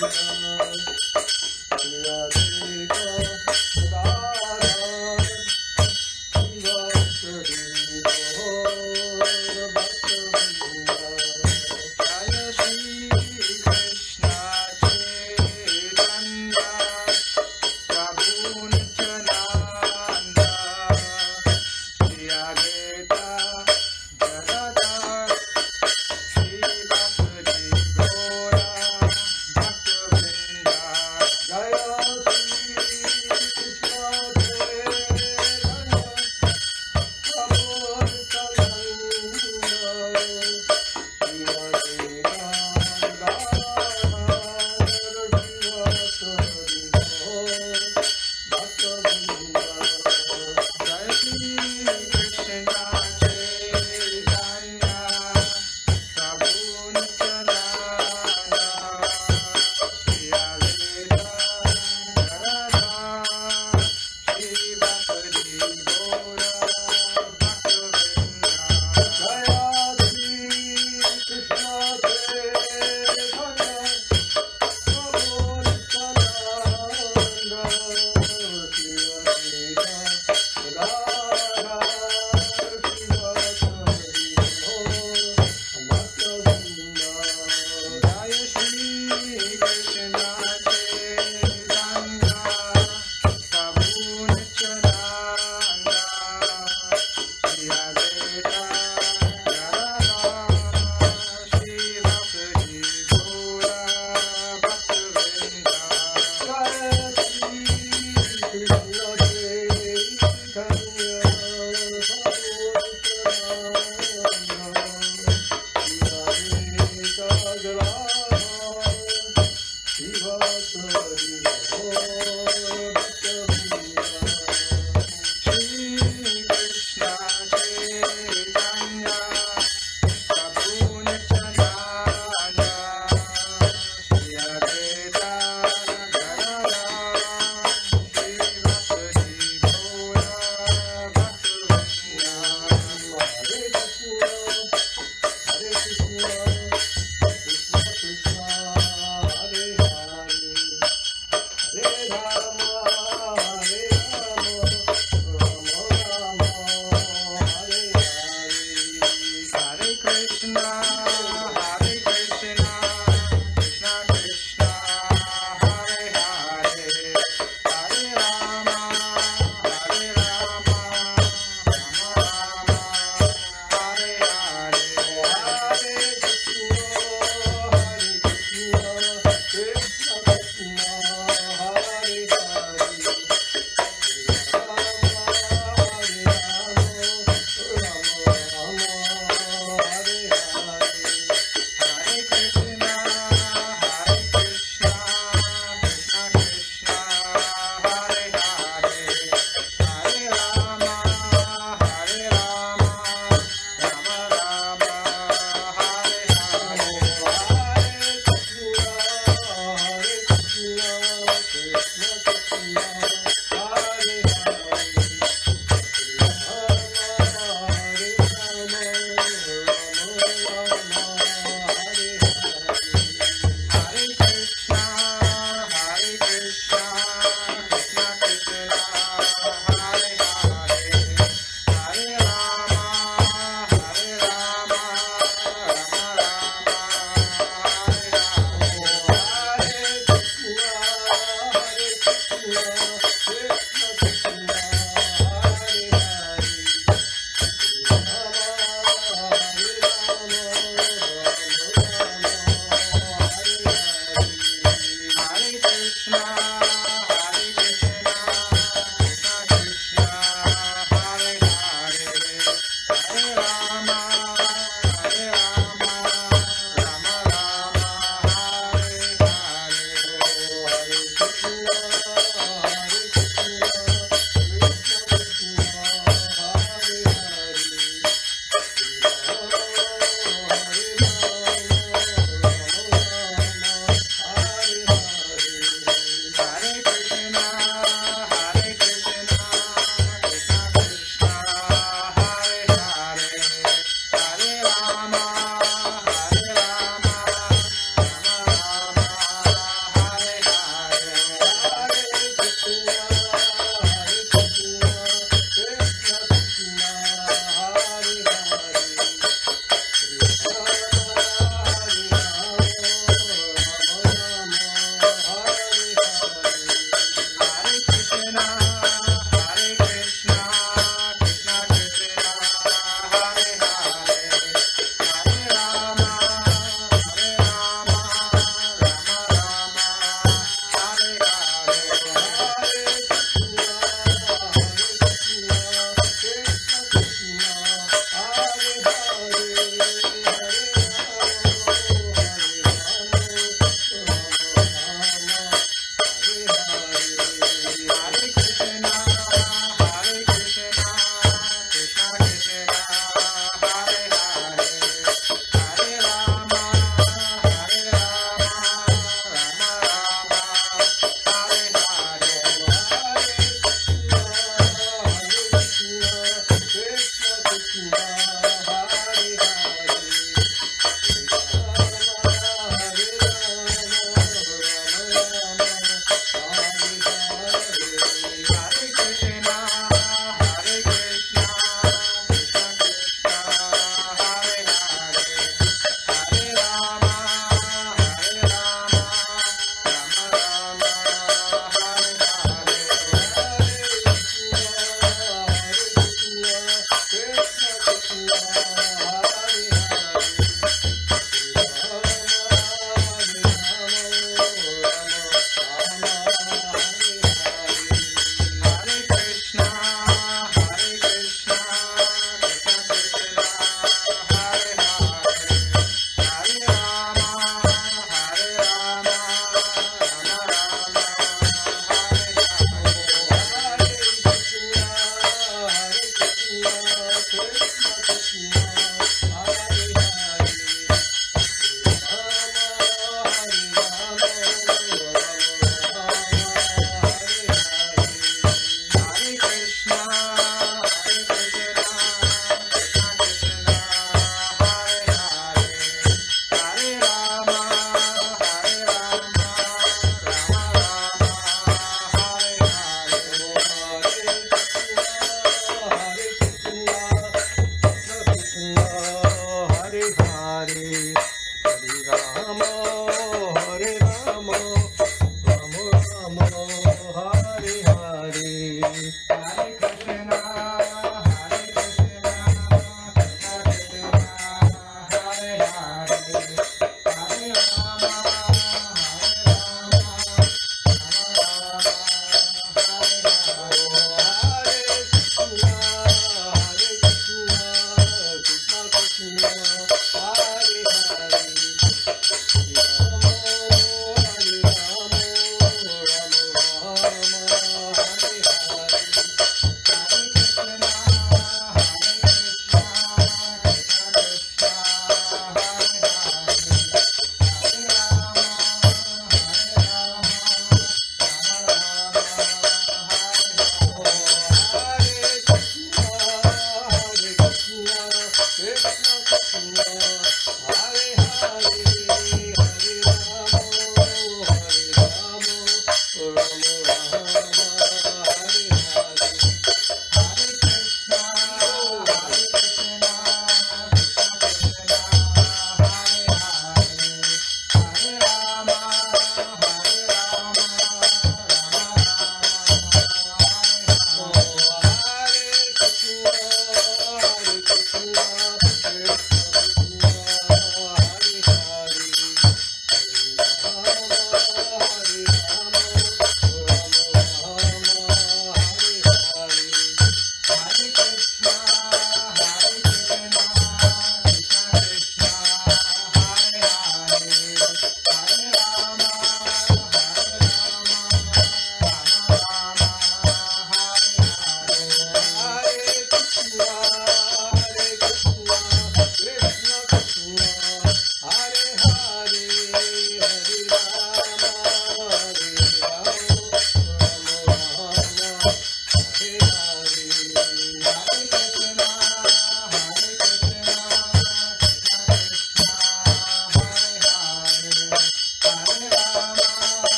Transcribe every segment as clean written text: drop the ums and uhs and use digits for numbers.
Krishna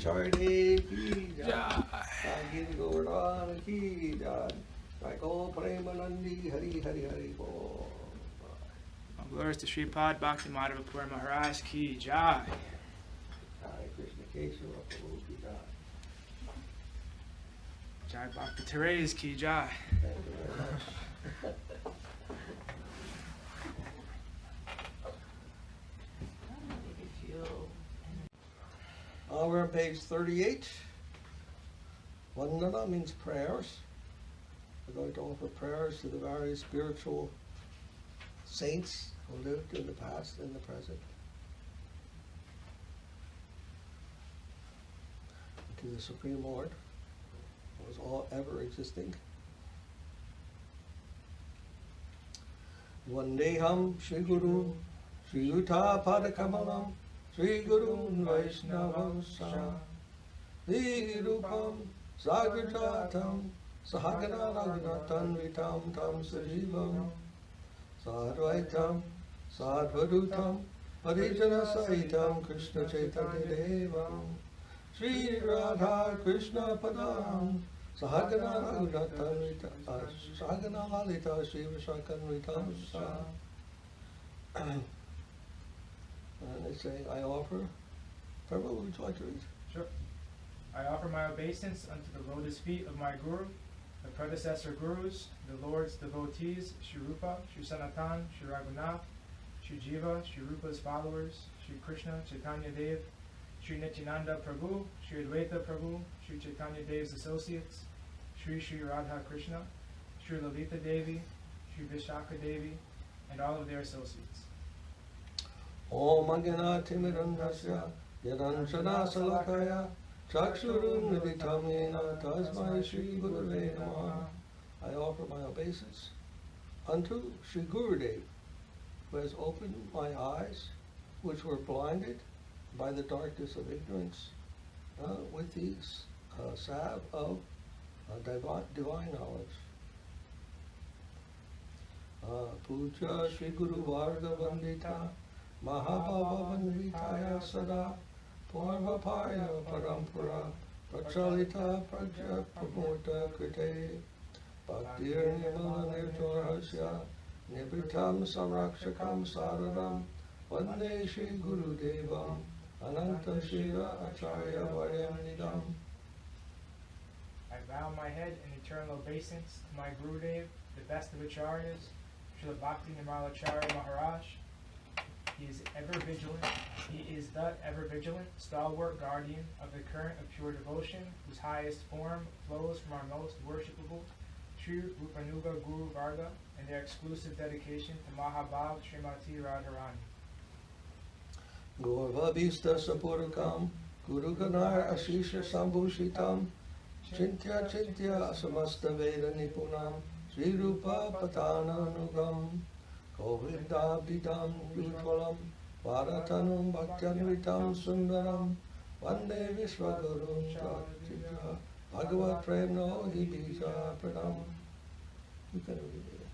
Acharya ki jai. Sagir Govardhan ki jai. Jaiko Premanandi Hari Hari Hari Bol. Glories to Sripad Bhakti Madhava Puri Maharaj ki jai. Jai Krishna Keshava Prabhu ki jai. Jai Bhakti Therese ki jai. Thank you very much. We're on page 38. Vandana means prayers. We're going to offer prayers to the various spiritual saints who lived in the past and the present. To the Supreme Lord, who is all ever existing. Vandeham Shri Guru Shri Yuta Padakamalam Shri Guru Vaishnavam Sa Virupam Sagrajatam Sahagana Raghunatan Vitam Tam Sajivam Sadvaitam Sadvadutam Parijana Sahitam Krishna Chaitanya Devam Shri Radha Krishna Padam Sahagana Raghunatan Sahagana Lalita Shri Vishakan Vitam Sa. And they say, I offer. Prabhu, would you like to read? Sure. I offer my obeisance unto the lotus feet of my Guru, the predecessor Gurus, the Lord's devotees, Shri Rupa, Shri Sanatan, Shri Raghunath, Shri Jiva, Shri Rupa's followers, Shri Krishna, Chaitanya Dev, Shri Nityananda Prabhu, Shri Advaita Prabhu, Shri Chaitanya Dev's associates, Shri Shri Radha Krishna, Shri Lalita Devi, Shri Vishaka Devi, and all of their associates. Om Agana Timirandasya Yadanshana Salakaya Chakshurun Militamena Tasmai Shri Guruve Namaha. I offer my obeisance unto Shri Gurudev, who has opened my eyes, which were blinded by the darkness of ignorance, with the salve of divine knowledge. Puja Shri Guru Varga Vandita Mahabhava Vanditaya Sada Purvapaya Parampara Prachalita Prajya Pramurta Krite Bhaktir Nimala Nirtorasya Nibritam Samrakshakam Saradam Vande Shri Guru Devam Ananta Shira Acharya Varyam Nidam. I bow my head in eternal obeisance to my Gurudev, the best of acharyas, Srila Bhakti Acharya Maharaj. He is ever vigilant. He is the ever vigilant, stalwart guardian of the current of pure devotion, whose highest form flows from our most worshipable Sri Rupanuga Guru Varga and their exclusive dedication to Mahabhav Srimati Radharani. Gaurvabhista Sapurukam Guru Ganar Ashisha Sambhushitam Chintya Chintya Samasta Veda Nipunam Sri Rupa Patana Nugam Govindabdidam Yutvalam Bharatanam Bhaktyamritam Sundaram Vande Vishwagurun Jatitra Bhagavat Premno Hibija Pranam. You can read it.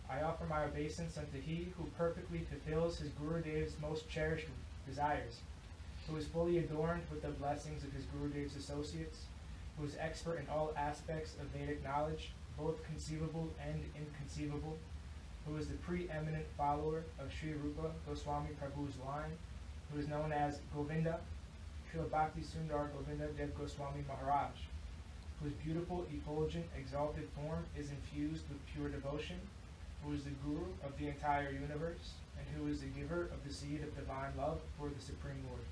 I offer my obeisance unto he who perfectly fulfills his Gurudev's most cherished desires, who is fully adorned with the blessings of his Gurudev's associates, who is expert in all aspects of Vedic knowledge, both conceivable and inconceivable, who is the preeminent follower of Sri Rupa Goswami Prabhu's line, who is known as Govinda, Srila Bhakti Sundar Govinda Dev Goswami Maharaj, whose beautiful, effulgent, exalted form is infused with pure devotion, who is the Guru of the entire universe, and who is the giver of the seed of divine love for the Supreme Lord.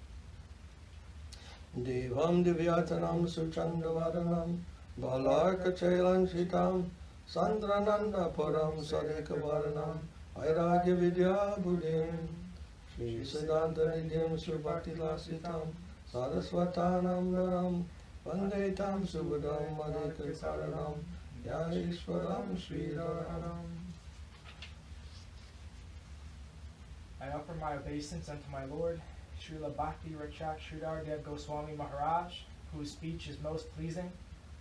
Devam Divyatanam Suchandavaranam Balarka Chelanchitam Sandrananda Puram Sadekavaranam Airagya Vidya Buddhim Sri Siddhanta Nidhyam Subhakti Lasitam Saraswatanam Naram Vandetam Subhadam Madhikaranam Yaishwaram Sri Radharam. I offer my obeisance unto my Lord, Srila Bhakti Rakshak Sridhar Dev Goswami Maharaj, whose speech is most pleasing,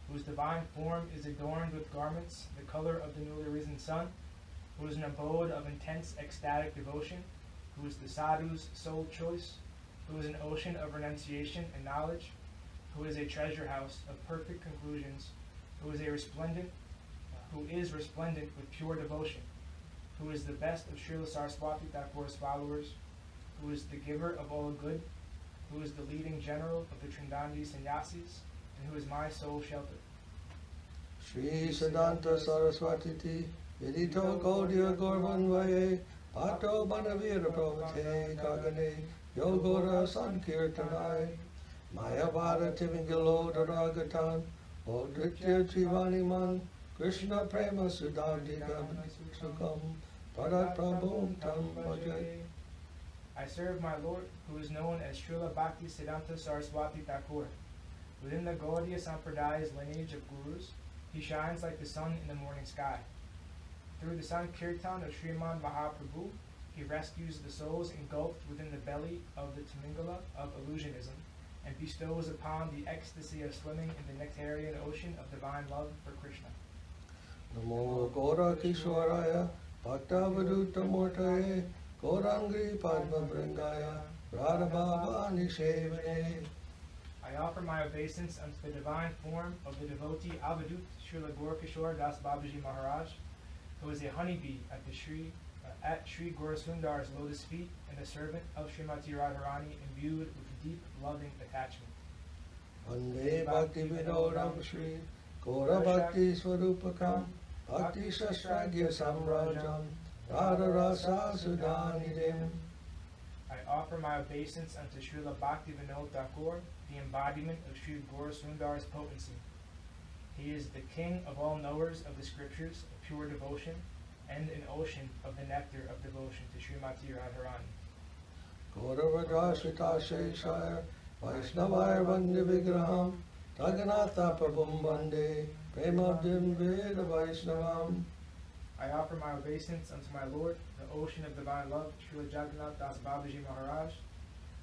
whose divine form is adorned with garments the color of the newly risen sun, who is an abode of intense ecstatic devotion, who is the sadhu's sole choice, who is an ocean of renunciation and knowledge, who is a treasure house of perfect conclusions, who is resplendent with pure devotion, who is the best of Srila Saraswati Thakur's followers, who is the giver of all good, who is the leading general of the Trindandi sannyasis, and who is my soul shelter. Shri Siddhanta Saraswati Ti Vidito Gaudiya Gorvanvaye Pato Banavira Pravate Kagane Yogora Sankirtanai Mayavada Timingalo Daragatan Bodritya Jivani Man Krishna Prema Sudhantika Sukam Padat Prabhum Tam Bhajay. I serve my Lord, who is known as Srila Bhakti Siddhanta Saraswati Thakur. Within the Gaudiya Sampradaya's lineage of gurus, he shines like the sun in the morning sky. Through the Sankirtan of Srimad Mahaprabhu, he rescues the souls engulfed within the belly of the Tamingala of illusionism, and bestows upon the ecstasy of swimming in the nectarian ocean of divine love for Krishna. Namo Gora Kishwaraya Bhaktavaduta Murtaye Gorangri Padma Brangaya Radha Baba Nishevane. I offer my obeisance unto the divine form of the devotee Avadut Srila Gaurkishore Das Babaji Maharaj, who is a honeybee at Sri Gaurasundar's lotus feet and a servant of Srimati Radharani imbued with deep loving attachment. Vande Bhakti Vinodam Shri Gora Bhakti Swarupakam Bhakti Shastragya Samrajam Radha Rasa Sudhanidem. I offer my obeisance unto Srila Bhakti Vinod Thakur, the embodiment of Sri Gaurasundar's potency. He is the king of all knowers of the scriptures of pure devotion and an ocean of the nectar of devotion to Srimati Radharani. Gauravadra Shritasheshaya Vaishnavaya Vande Vigraham Taganatha Prabhum Vande Premabdim Veda Vaishnavam. I offer my obeisance unto my Lord, the ocean of divine love, Srila Jagannath Das Babaji Maharaj.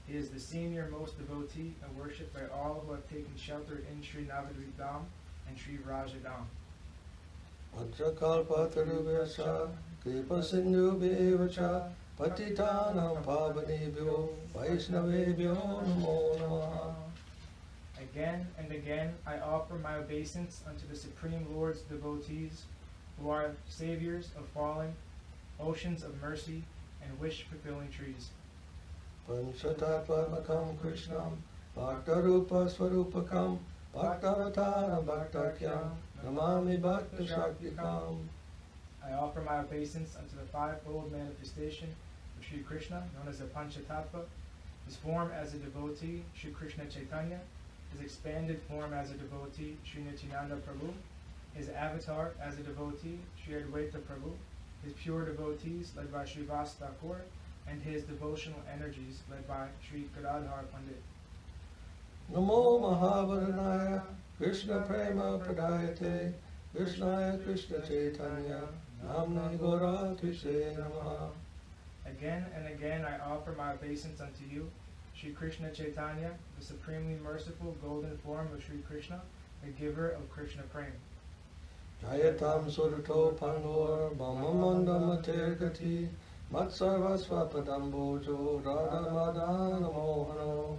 He is the senior most devotee and worshipped by all who have taken shelter in Sri Navadvip Dham and Sri Vraja Dham. Vajakalpatarubhyascha Kripa Sindhu Bhevacha Patitanam Pavanebhyo Vaishnavebhyo Namo Namaha. Again and again I offer my obeisance unto the Supreme Lord's devotees, who are saviors of fallen, oceans of mercy, and wish-fulfilling trees. Panchatattvamakam Krishnam Bhaktarupa Swarupakam Bhaktavatara Bhaktakyam Namami Bhakta Shaktikam. I offer my obeisance unto the fivefold manifestation of Sri Krishna, known as the Panchatattva, his form as a devotee, Sri Krishna Chaitanya, his expanded form as a devotee, Sri Nityananda Prabhu, his avatar as a devotee, Sri Advaita Prabhu, his pure devotees led by Sri Vas Thakur, and his devotional energies led by Sri Gadadhar Pandit. Namo Mahavaranaya Krishna Prema Pradayate Krishnaya Krishna Chaitanya Namni Gora Krishe Namaha. Again and again I offer my obeisance unto you, Sri Krishna Chaitanya, the supremely merciful golden form of Sri Krishna, the giver of Krishna Prem. Jayatam Surato Pangor Bhamamanda Matergati Matsarvasva Padambojo Radha Madana Mohano.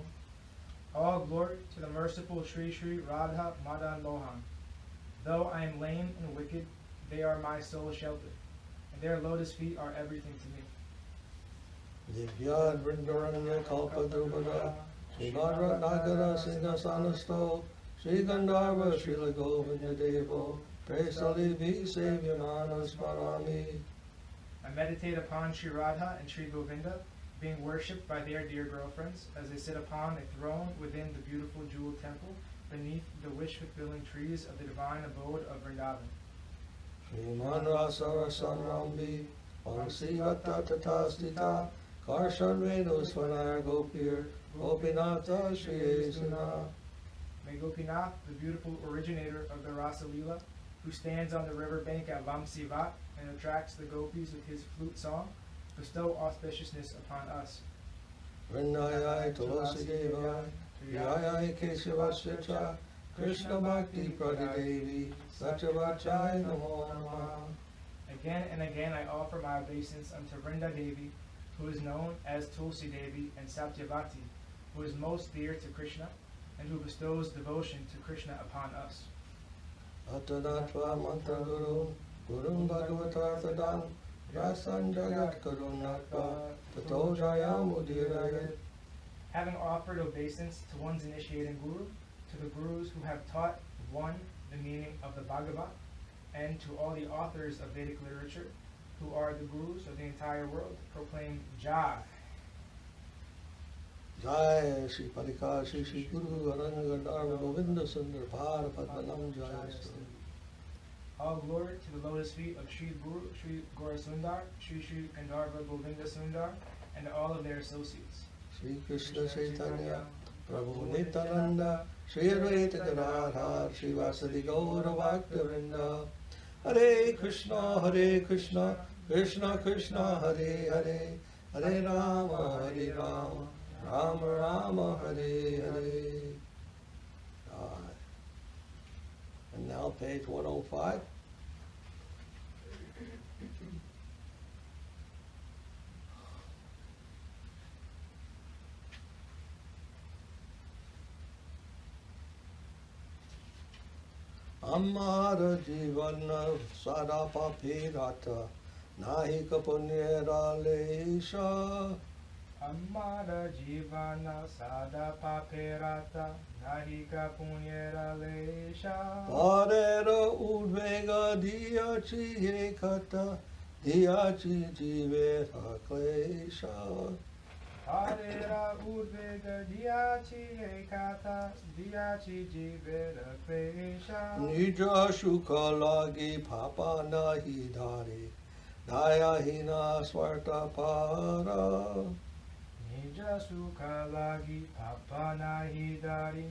All glory to the merciful Sri Sri Radha Madan Mohan. Though I am lame and wicked, they are my sole shelter, and their lotus feet are everything to me. Divyad Vrindaranya Kalpa Drupada Srimad Nagara Singasanasto Sri Gandharva Srila Govinda Devo Presali Vi Sevyamanas Parami. I meditate upon Sri Radha and Sri Govinda, being worshipped by their dear girlfriends as they sit upon a throne within the beautiful jeweled temple beneath the wish-fulfilling trees of the divine abode of Vrindavan. Sriman Rasa Rasamrambi Vangsivata Tatastita Karshan Venu Swanar Gopir Gopinata Shri Esuna. May Gopinath, the beautiful originator of the Rasa Leela, who stands on the riverbank at Vamsivat and attracts the gopis with his flute song, bestow auspiciousness upon us. Vrindayai Tulasi Devai Yayai Keshavasya Krishna Bhakti Pradidevi Satyavachai Namo Namaha. Again and again I offer my obeisance unto Vrinda Devi, who is known as Tulsi Devi, and Satyavati, who is most dear to Krishna, and who bestows devotion to Krishna upon us. Atanatva mantra guru, gurun bhagavata sadam, rasan jagat karunatva, tato jayam udirayat. Having offered obeisance to one's initiating guru, to the gurus who have taught one the meaning of the Bhagavad, and to all the authors of Vedic literature, who are the gurus of the entire world, proclaim Jai. Jai Shri Padika Shri Shri Guru Aranga Dharma Govinda Sundar Bhara Padmanam Jai. All glory to the lotus feet of Sri Guru, Sri Gaura Sundar, Sri Sri Gandharva Govinda Sundar, and all of their associates. Shri Krishna Chaitanya Prabhu Nityananda Shri Advaita Gadadhar Shri Vasadi Gaura Bhaktivinoda. Hare Krishna Krishna Krishna Hare Hare, Hare Rama Rama Rama Hare Hare. And now page 105. Amara Jivana Sadapa Pirata Nahika Punyera Lesha. Amara Jivana Sada Paperata Nahika Punyera Lesha. Parera Udvega Diachi Ekata Diachi Jivera Klesha. Parera Udvega Diachi Ekata Diachi Jivera Klesha. Nija Shuka Lagi Papa Nahidari Daya Hina Swarta Para. Nija Sukha Lagi Papa Nahidari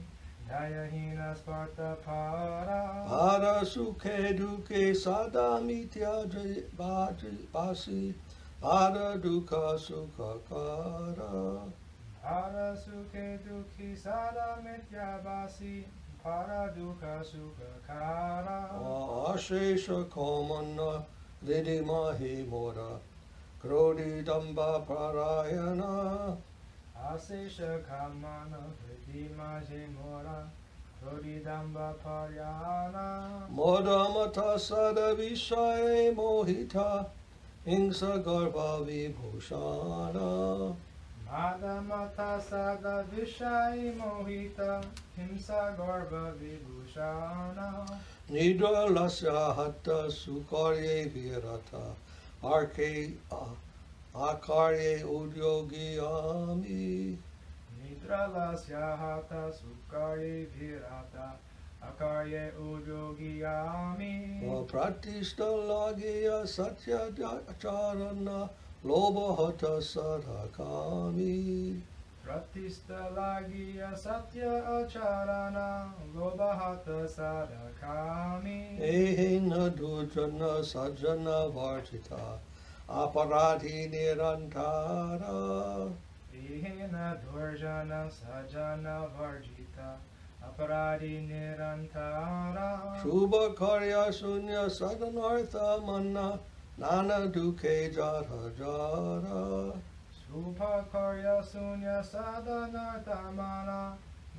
Dayahina Sparta Para. Para Sukhe Duke Sada Mitya Basi Para Duka Sukha Kara. Para Sukhe Dukhi Sada Mityabasi Para Duka Sukha Kara. Ashesha Komana Lidi Mahi Mora Krodi Damba Parayana. Asesha Kamana Hridima Jemora Krodidamba Paryana. Modamata Sada Vishaye Mohita Ingsa Garbha Vibhushana. Madhamata Sada Vishai Mohita Himsa Garbha Vibhushana. Nidra Lasya Hatta Sukarye Virata Arke Akarye Udyogi Ami. Nidra Lasya Hata Sukari Virata Akarye Udogiyami. Pratishta Lagya Satya Charana Loba Hata Sadhakami. Pratista Lagiya Satya Acharana Lobahata Sadakami. Ehina Dujana Sajana Varjita Aparadhi Nirantara. Ihena Durjana Sajana Varjita Aparadi Nirantara. Shubha Karya Sunya Sadanartha Manna Nana Duke Jara Jara. Subha Karya Sunya Sadanartamana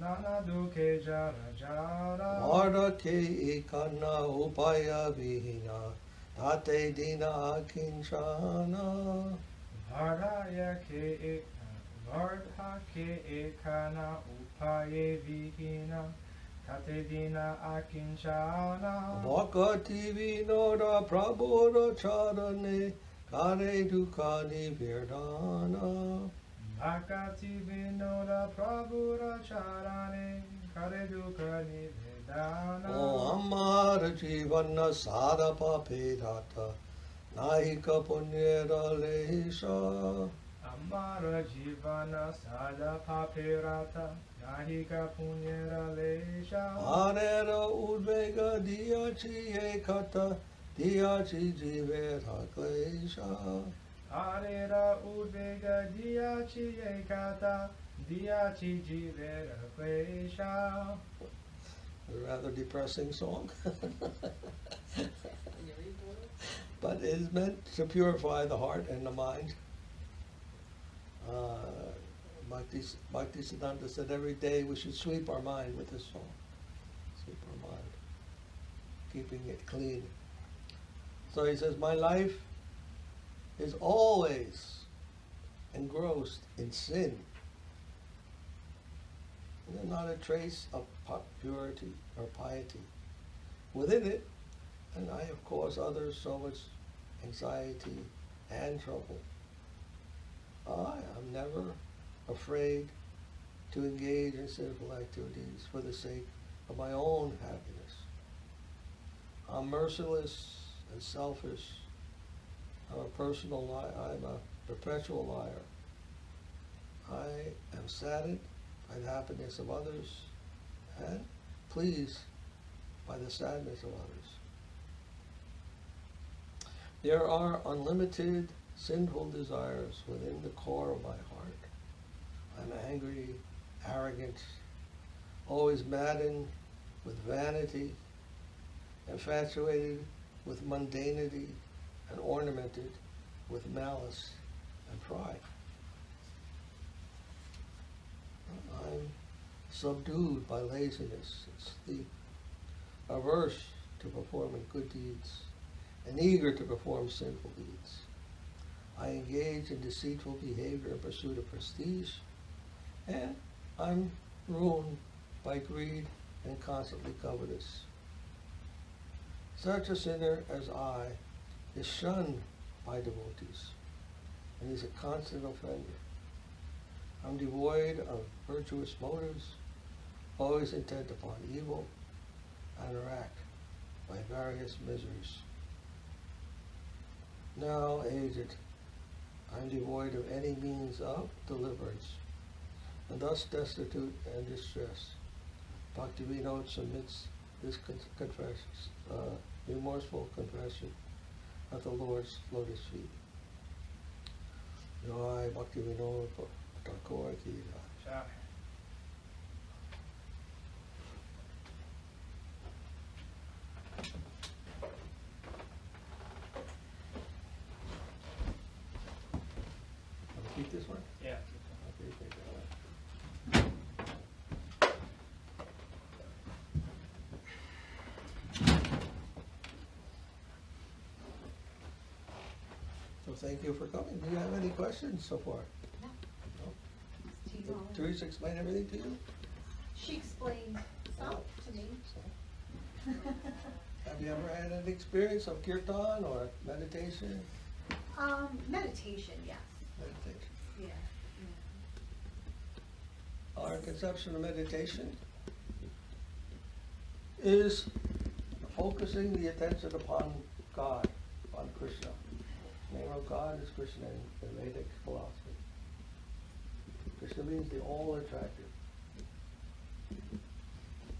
Nana Duke Jara Jara. Marda Ke Ikana Upaya Vihina Tate Dina Kinchana. Vardha ke ekana upaye vihina tatedina akinchana. Vakati Vinoda Prabodha Charane Kare Dukani Virdana. Bhakati vinoda prabhura charane kare dukkha nivedana. O Amara Jivana Sadapa Pedata Nahika Punyera Lesha. Amara jivana sada paperata nahika punyera lesha. Anera Udvega Diachi Ekata Diachi Jivera Klesha. Arera udvega diachi ekata diachi jivera klesha. A rather depressing song. But it is meant to purify the heart and the mind. Bhakti-Siddhanta said every day we should sweep our mind with this song. Sweep our mind, keeping it clean. So he says, my life is always engrossed in sin. And there's not a trace of purity or piety within it, and I have caused others so much anxiety and trouble. I am never afraid to engage in sinful activities for the sake of my own happiness. I'm merciless and selfish. I'm a personal liar. I'm a perpetual liar. I am saddened by the happiness of others and pleased by the sadness of others. There are unlimited sinful desires within the core of my heart. I'm angry, arrogant, always maddened with vanity, infatuated with mundanity, and ornamented with malice and pride. I'm subdued by laziness and sleep, averse to performing good deeds, and eager to perform sinful deeds. I engage in deceitful behavior in pursuit of prestige, and I'm ruined by greed and constantly covetous. Such a sinner as I is shunned by devotees, and is a constant offender. I'm devoid of virtuous motives, always intent upon evil, and racked by various miseries. Now aged, I'm devoid of any means of deliverance, and thus destitute and distressed. Bhakti Vinod submits this remorseful confession at the Lord's lotus feet. Jai Bhakti Vinod Thakur ki jai. Jai. Keep this one? Yeah. Okay, take that one. So thank you for coming. Do you have any questions so far? No. No? She's Did all- Teresa explain everything to you? She explained some to me. Have you ever had an experience of kirtan or meditation? Meditation, yes. Meditation. Yeah. Our conception of meditation is focusing the attention upon God, upon Krishna. The name of God is Krishna in Vedic philosophy. Krishna means the all-attractive.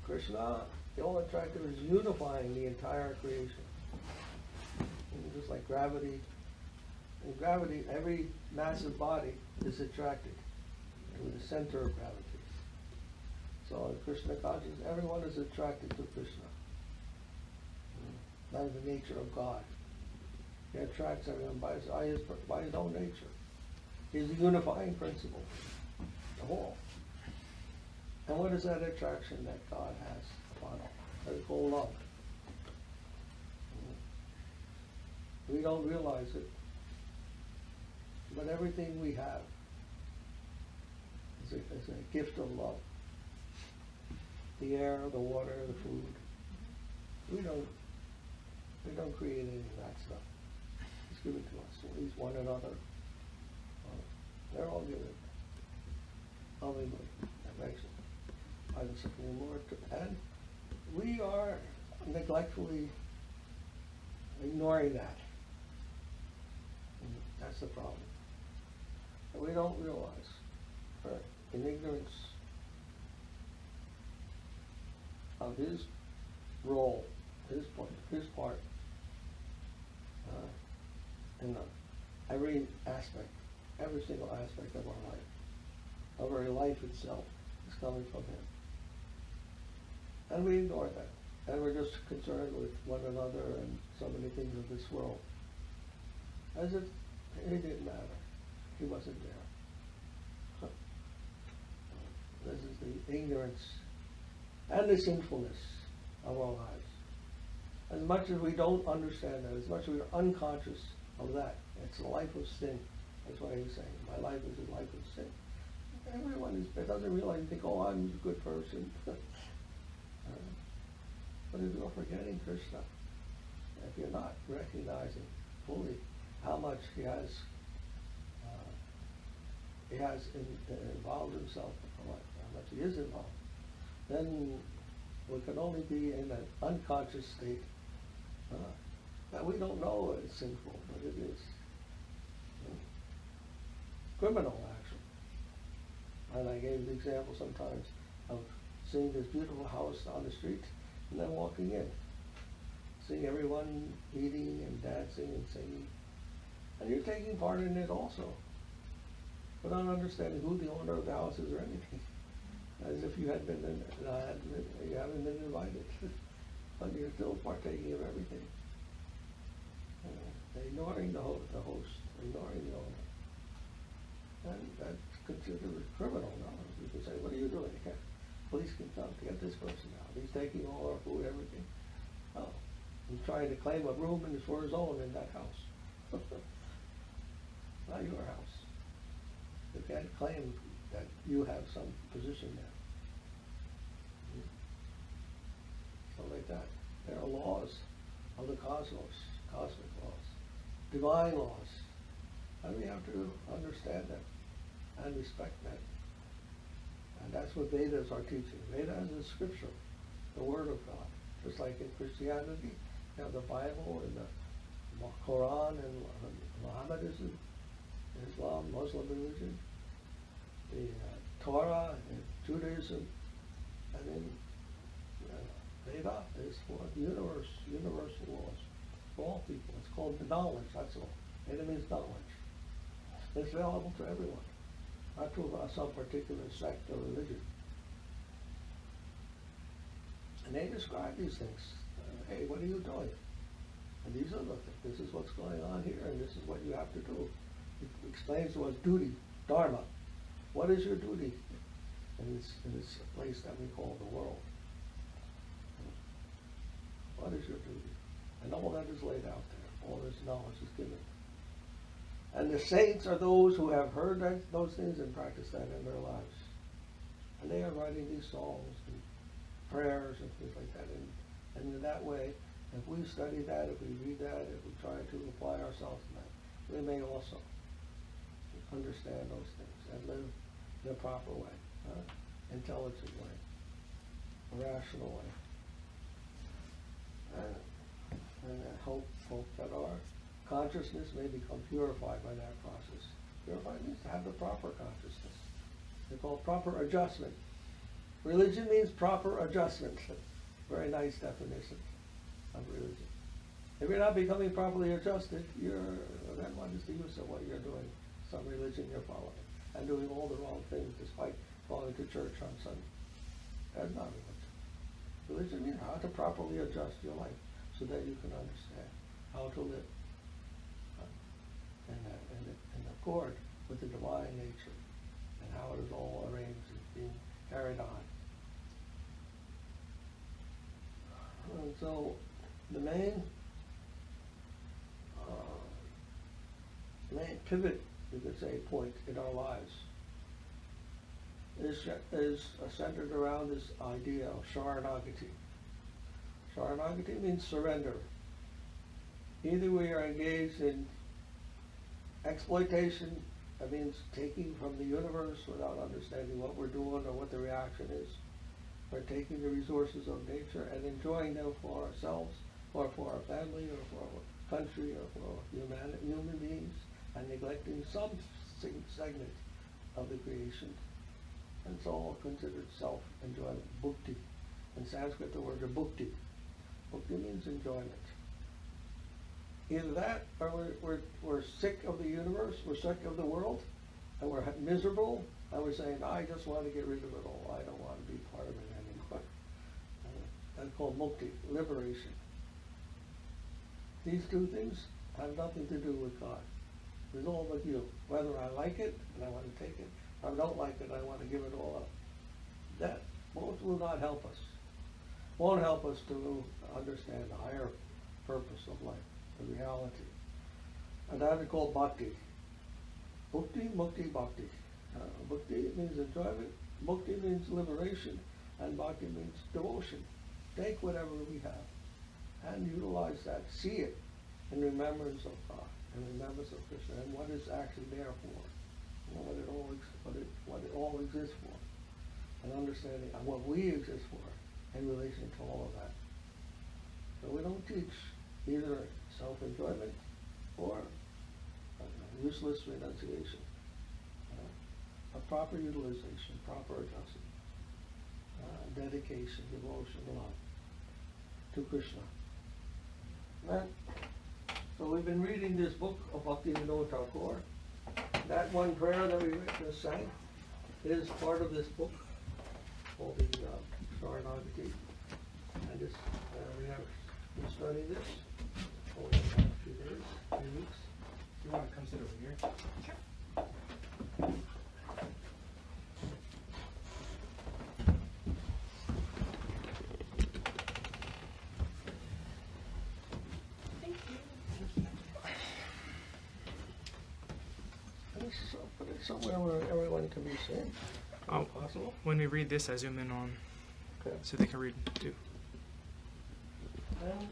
Krishna, the all-attractive, is unifying the entire creation. And just like gravity, in gravity, every massive body is attracted to the center of gravity. So in Krishna consciousness, everyone is attracted to Krishna. That is the nature of God. He attracts everyone by his own nature. He's the unifying principle of all. And what is that attraction that God has upon all? That is called love. We don't realize it, but everything we have is a gift of love. The air, the water, the food. We don't create any of that stuff. It's given to us. At least one another. They're all given lovingly, affectionately by the Supreme Lord. And we are neglectfully ignoring that. And that's the problem. And we don't realize, in ignorance of his role, his part, in every aspect, every single aspect of our life, of our life itself, is coming from him. And we ignore that. And we're just concerned with one another and so many things of this world. As if it didn't matter. He wasn't there. This is the ignorance and the sinfulness of our lives. As much as we don't understand that, as much as we are unconscious of that, it's a life of sin. That's why he's saying, my life is a life of sin. Everyone doesn't realize, you think, oh, I'm a good person. But if you're forgetting Krishna, if you're not recognizing fully how much he has involved himself, how much he is involved, then we can only be in an unconscious state that we don't know it's sinful, but it is criminal, actually. And I gave the example sometimes of seeing this beautiful house on the street and then walking in, seeing everyone eating and dancing and singing, and you're taking part in it also, without understanding who the owner of the house is or anything, as if you had been you haven't been invited, but you're still partaking of everything, ignoring the host, ignoring the owner, and that's considered criminal. No, you can say, what are you doing? Police can come to get this person out. He's taking all our food, everything. Oh, he's trying to claim a room for his own in that house. Not your house. You can't claim that you have some position there. So like that. There are laws of the cosmos, cosmic laws, divine laws. And we have to understand them and respect them. And that's what Vedas are teaching. Vedas is scripture, the Word of God. Just like in Christianity, you have the Bible and the Quran and Mohammedanism, Islam, Muslim religion, the Torah and Judaism, and then Veda is for the universal laws for all people. It's called the knowledge, that's all. Veda means knowledge. It's available to everyone, not to some particular sect or religion. And they describe these things. Hey, what are you doing? And these are the things. This is what's going on here, and this is what you have to do. It explains to us duty, dharma. What is your duty in this place that we call the world? What is your duty? And all that is laid out there. All this knowledge is given. And the saints are those who have heard those things and practiced that in their lives. And they are writing these songs and prayers and things like that. And in that way, if we study that, if we read that, if we try to apply ourselves to that, we may also understand those things and live in a proper way, intelligent way, a rational way. And I hope that our consciousness may become purified by that process. Purified means to have the proper consciousness. They call it proper adjustment. Religion means proper adjustment. Very nice definition of religion. If you're not becoming properly adjusted, then what is the use of what you're doing? Some religion you're following and doing all the wrong things despite going to church on Sunday. That's not religion. Religion means how to properly adjust your life so that you can understand how to live in accord with the divine nature and how it is all arranged and being carried on. And so the main pivot, you could say, point in our lives is centered around this idea of Sharanagati. Sharanagati means surrender. Either we are engaged in exploitation, that means taking from the universe without understanding what we're doing or what the reaction is. We're taking the resources of nature and enjoying them for ourselves or for our family or for our country or for human beings, and neglecting some segment of the creation. And it's all considered self-enjoyment, bhakti. In Sanskrit, the word is bhakti. Bhakti means enjoyment. Either that, or we're sick of the universe, we're sick of the world, and we're miserable, and we're saying, I just want to get rid of it all. I don't want to be part of it anymore. That's called mukti, liberation. These two things have nothing to do with God. It's all with you. Whether I like it and I want to take it, or I don't like it, I want to give it all up. that will not help us. Won't help us to understand the higher purpose of life, the reality. And that is called bhakti. Bhakti, mukti, bhakti. Bhakti means enjoyment, mukti means liberation, and bhakti means devotion. Take whatever we have and utilize that. See it in remembrance of God, in remembrance of Krishna, and what it's actually there for, what it all exists for, and understanding what we exist for in relation to all of that. So we don't teach either self-enjoyment or useless renunciation. A proper utilization, proper adjustment, dedication, devotion, love to Krishna. And so we've been reading this book of Bhakti Vinod Thakur. That one prayer that we just sang is part of this book called the Saranagati. And this, we have been studying this over the past few days, few weeks. You want to come sit over here? Thank you. Put it somewhere where everyone can be seen. Oh, Possible? when we read this, I zoom in on Okay. so they can read too. And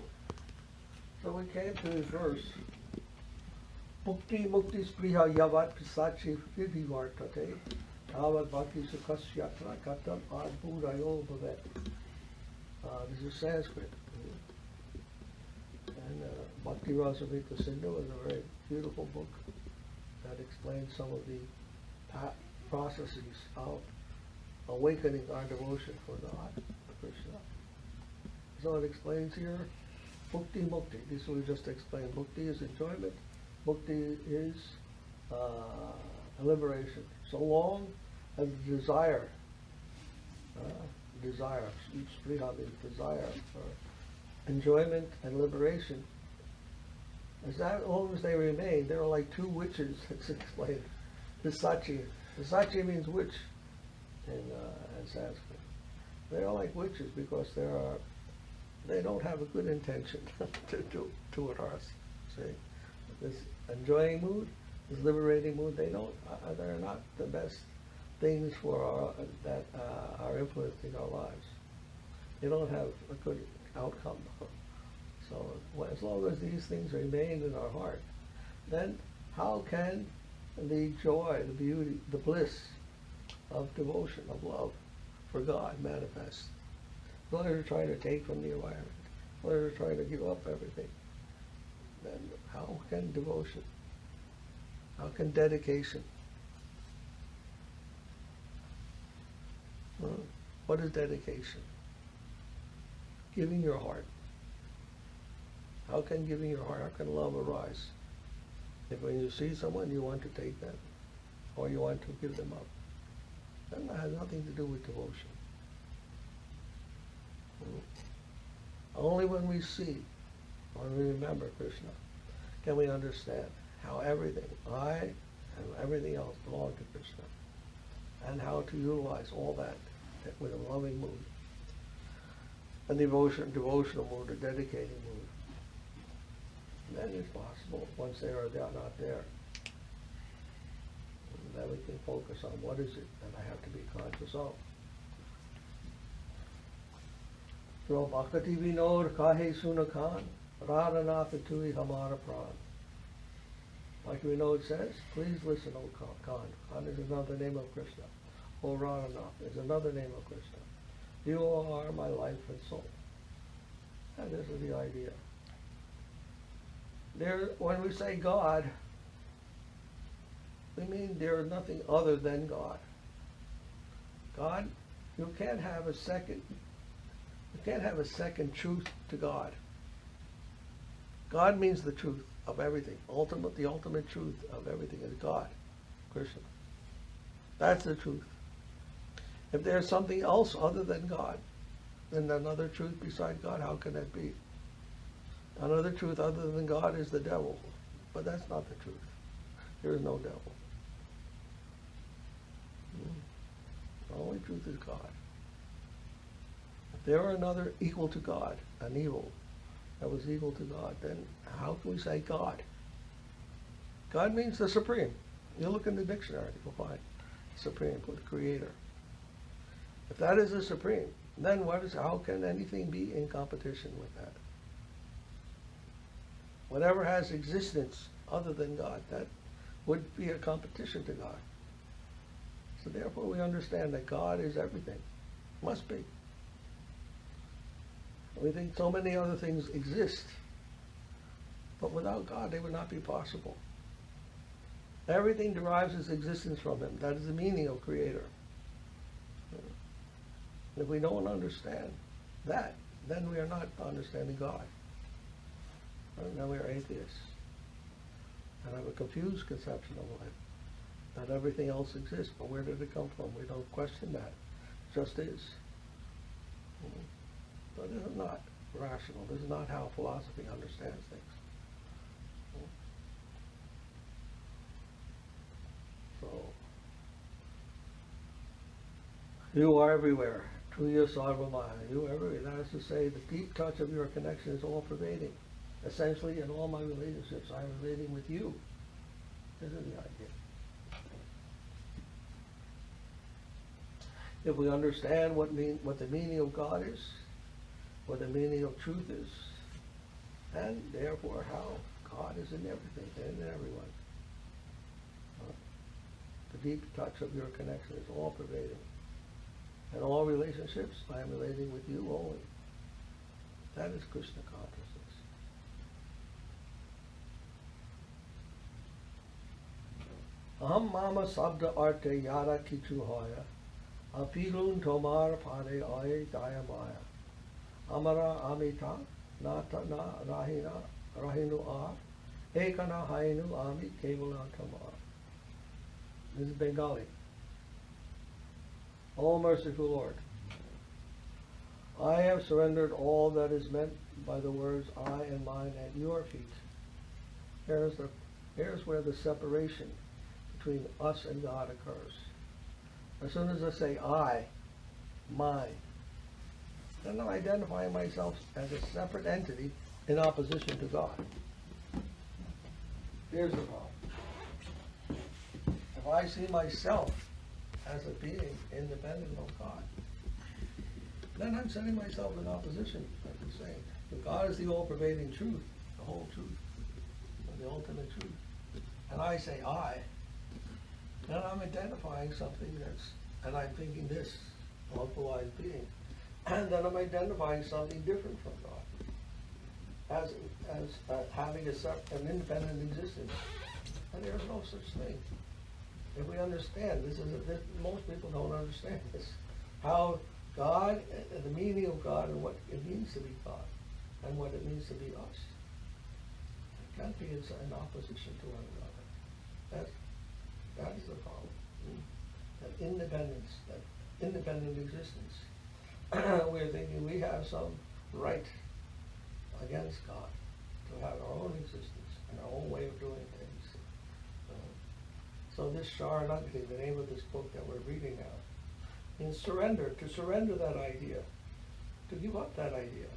so we came to this verse. Mukti mukti spriha yavat pisachi vivartate avat bhakti sukhasyatra katam adbhudayo bhavet. This is Sanskrit. And Bhakti Rasamrita Sindhu is a very beautiful book that explains some of the processes of awakening our devotion for God, Krishna. So it explains here, Bhakti Mukti. This we just explained. Bhakti is enjoyment. Bhakti is liberation. So long as desire, each spriha means desire for enjoyment and liberation, as long as they remain, they're like two witches, it's explained. Pisachi. Pisachi means witch in Sanskrit. They're like witches because they don't have a good intention toward us. See, this enjoying mood, this liberating mood, they're not the best things for that are influencing our lives. They don't have a good outcome. So as long as these things remain in our heart, then how can the joy, the beauty, the bliss of devotion, of love for God manifest? As long as you're trying to take from the environment, as long as you're trying to give up everything, then how can devotion, how can dedication? What is dedication? Giving your heart. How can giving your heart, how can love arise? If when you see someone you want to take them, or you want to give them up, then that has nothing to do with devotion. Only when we see, when we remember Krishna, can we understand how everything, I and everything else belong to Krishna, and how to utilize all that with a loving mood, a devotional mood, a dedicating mood. And then it's possible, once they are not there, then we can focus on what is it that I have to be conscious of. So Bhakti Vinod Kahe Suna Khan, Radhanath Tui Hamara Pran. Bhakti Vinod says, please listen, O Khan. Khan is another name of Krishna. O Radhanath is another name of Krishna. You are my life and soul. And this is the idea. When we say God, we mean there is nothing other than God. God, you can't have a second truth to God. God means the truth of everything. The ultimate truth of everything is God, Krishna. That's the truth. If there's something else other than God, then another truth beside God, how can that be? Another truth other than God is the devil. But that's not the truth. There is no devil. The only truth is God. there were another equal to God, an evil that was equal to God, then how can we say God? God means the supreme. You look in the dictionary, you'll find supreme, the creator. If that is the supreme, then how can anything be in competition with that? Whatever has existence other than God, that would be a competition to God. So therefore we understand that God is everything. Must be. We think so many other things exist, but without God they would not be possible. Everything derives its existence from Him. That is the meaning of creator. If we don't understand that, then we are not understanding God. And then we are atheists and have a confused conception of life. That everything else exists, but where did it come from? We don't question that. It just is. But this is not rational. This is not how philosophy understands things. So, you are everywhere. Tuya Sarvamaya. You are everywhere. That is to say, the deep touch of your connection is all pervading. Essentially, in all my relationships, I am relating with you. This is the idea. If we understand what the meaning of God is, what the meaning of truth is, and therefore how God is in everything and in everyone. The deep touch of your connection is all pervading. In all relationships, I am relating with you only. That is Krishna consciousness. Aham mama sabda arte yara kichu hoya, apilun tomar pade aye daya maya. Amara amita nata na rahinu ar, ekana hainu ami kevala tamar. This is Bengali. O merciful Lord, I have surrendered all that is meant by the words I and mine at your feet. Here's where the separation between us and God occurs. As soon as I say I, mine, then I'm identifying myself as a separate entity in opposition to God. Here's the problem. If I see myself as a being independent of God, then I'm setting myself in opposition, like you're saying. If God is the all-pervading truth, the whole truth, the ultimate truth, and I say I, then I'm identifying something and I'm thinking this, localized being, and then I'm identifying something different from God, as having an independent existence. And there's no such thing. If we understand, most people don't understand this, how God, the meaning of God and what it means to be God, and what it means to be us. It can't be in opposition to one another. That is the problem. That independence, that independent existence. We're thinking we have some right against God to have our own existence and our own way of doing things. So this Sharanagati, the name of this book that we're reading now, means surrender, to surrender that idea, to give up that idea.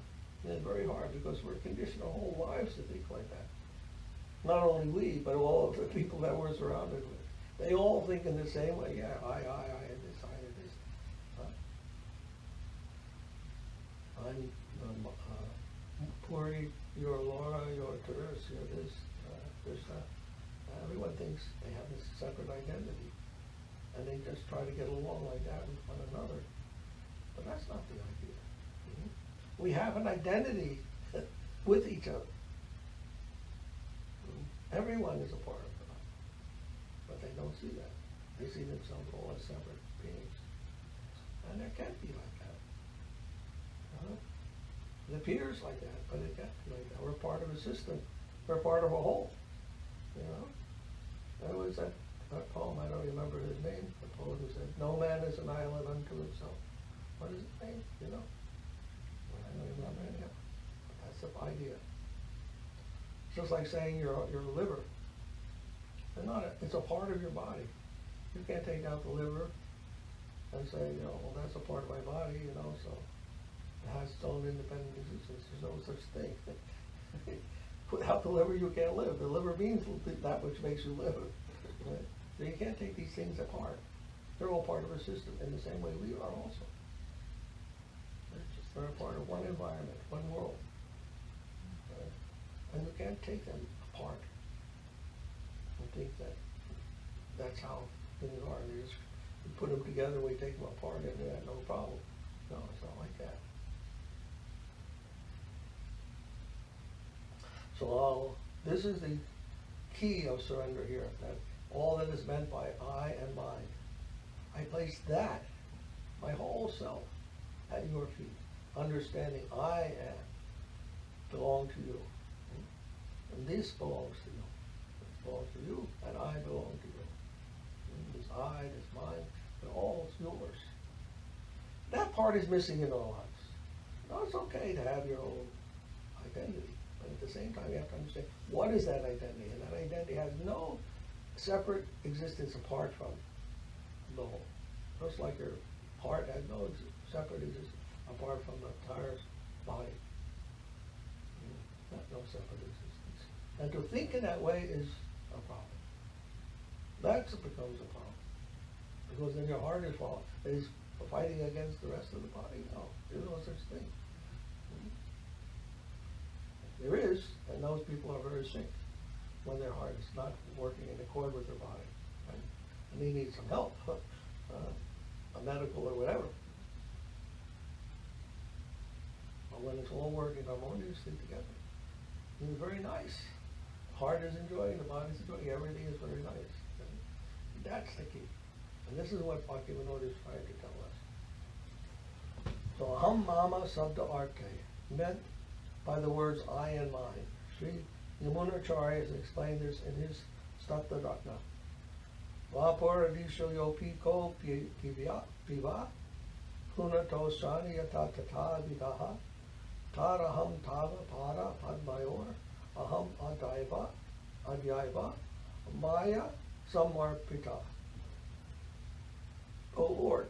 And it's very hard because we're conditioned our whole lives to think like that. Not only we, but all of the people that we're surrounded with. They all think in the same way. Yeah, I had this, I had this. I'm Puri, you're Laura, you're Teresa, you're this, Krishna. Everyone thinks they have this separate identity. And they just try to get along like that with one another. But that's not the idea. We have an identity with each other. Everyone is a part of God. But they don't see that. They see themselves all as separate beings. And it can't be like that. It appears like that, but it can't be like that. We're part of a system. We're part of a whole. There was that poem, I don't remember his name, the poet who said, no man is an island unto himself. What is his name? I don't remember anyhow. That's the idea. It's just like saying your liver. It's a part of your body. You can't take out the liver and say, well, that's a part of my body, so It has its own independent existence. There's no such thing. Without the liver, you can't live. The liver means that which makes you live. Right? So you can't take these things apart. They're all part of a system in the same way we are also. They're a part of one environment, one world. Right? And you can't take them apart and think that that's how things are. You just put them together, we take them apart, and no problem. No, it's not like that. So this is the key of surrender here, that all that is meant by I and mine. I place that, my whole self, at your feet, understanding I belong to you. And this belongs to you. It belongs to you, and I belong to you. And this I, this mine, and all is yours. That part is missing in our lives. Now it's okay to have your own identity, but at the same time you have to understand what is that identity, and that identity has no separate existence apart from the whole. Just like your heart has no separate existence apart from the entire body. No separate existence. And to think in that way is a problem. That becomes a problem. Because then your heart is fighting against the rest of the body. No, there's no such thing. There is, and those people are very sick when their heart is not working in accord with their body. Right? And they need some help, a medical or whatever. But when it's all working harmoniously together, it's very nice. Heart is enjoying, the body is enjoying, everything is very nice. And that's the key. And this is what Bhakti Yoga is trying to tell us. So aham mama sabda arte, meant by the words I and mine. Sri Yamunacharya has explained this in his Stata Ratna. Vapura disho yo piko piva punato sani yata tata vidaha taraham tava para padmayor aham adyaiva maya samarpita. O Lord,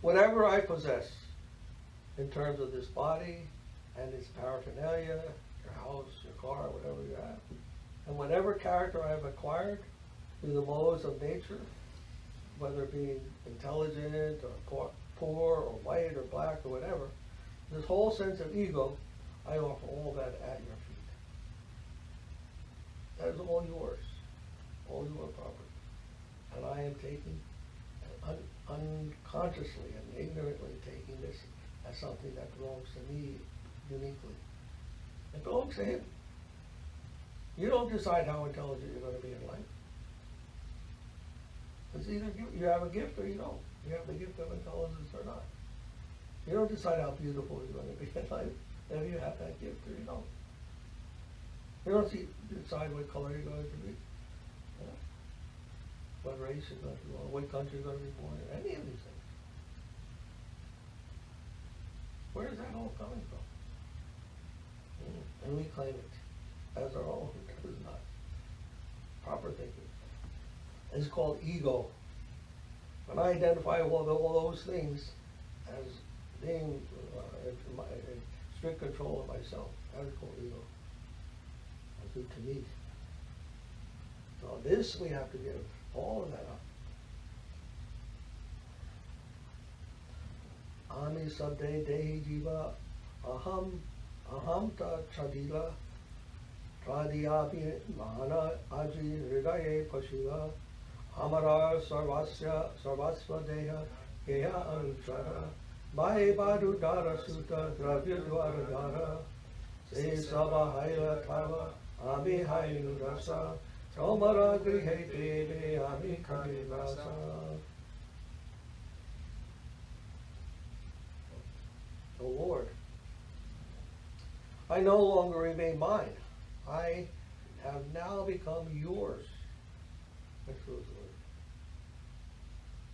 whatever I possess in terms of this body and its paraphernalia, your house, your car, whatever you have, and whatever character I have acquired through the modes of nature, whether being intelligent or poor or white or black or whatever, this whole sense of ego, I offer all that at your feet. That is all yours, all your property. And I am taking, unconsciously and ignorantly taking this as something that belongs to me uniquely. It belongs to him. You don't decide how intelligent you're going to be in life. It's either you have a gift or you don't. You have the gift of intelligence or not. You don't decide how beautiful you're going to be in life. Whether you have that gift or you don't. You don't decide what color you're going to be. What race you're going to be born, what country you're going to be born in, any of these things. Where is that all coming from? And we claim it as our own. It is not proper thinking. It's called ego. When I identify all those things as being in strict control of myself, that is called ego. That's due to me. So this we have to give all of that up. Ami sabde dehi jiva aham ta chadila tradiyapi mahana aji hridaye pashiva amara sarvasva deha geha anuchara bhai badu dara sutta dravya dwara dara se sabha haila tava ami hainu rasa Somara grihe deve ami karivasa. O Lord, I no longer remain mine. I have now become yours. That's the word.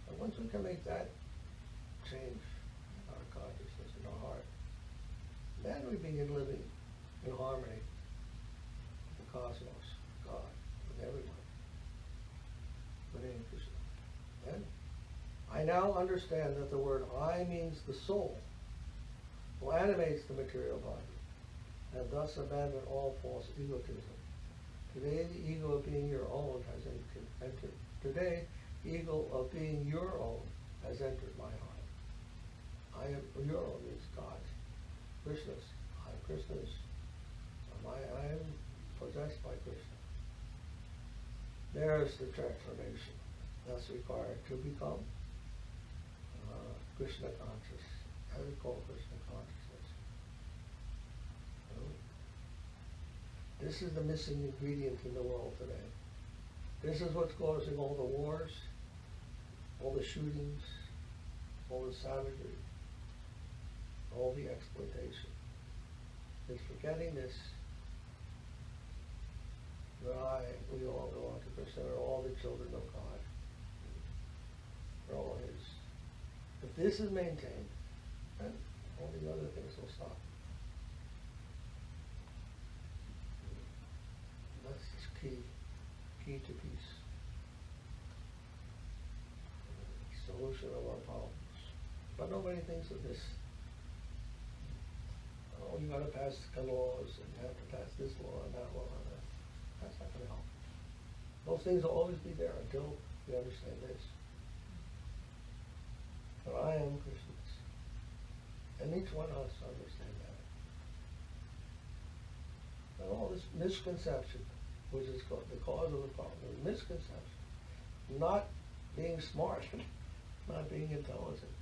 And once we can make that change in our consciousness, in our heart, then we begin living in harmony with the cosmos, God. Everyone. But in Krishna. Then I I now understand that the word I means the soul, who animates the material body, and thus abandon all false egotism. Today, the ego of being your own has entered. Today, the ego of being your own has entered my heart. I am your own means God. Krishna's. I am Krishna's. I am possessed by Krishna. There's the transformation that's required to become Krishna conscious. That is called Krishna consciousness. This is the missing ingredient in the world today. This is what's causing all the wars, all the shootings, all the savagery, all the exploitation. It's forgetting this. We all belong to Krishna. We're all the children of God. We're all His. If this is maintained, then all the other things will stop. That's the key to peace. Solution of our problems. But nobody thinks of this. Oh, you gotta pass laws, and you have to pass this law and that law and that. That's not gonna help. Those things will always be there until we understand this. But I am Krishna's. And each one of us understand that. And all this misconception, which is the cause of the problem, the misconception, not being smart, not being intelligent.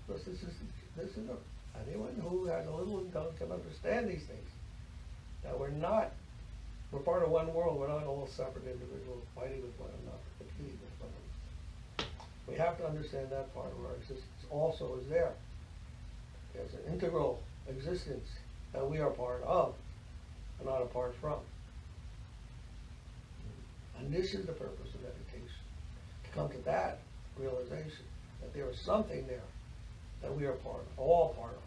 Because anyone who has a little intelligence can understand these things. That we're part of one world, we're not all separate individuals fighting with one another, competing with one another. We have to understand that part of our existence also is there. There's an integral existence that we are part of and not apart from. And this is the purpose of meditation. To come to that realization that there is something there that we are all part of.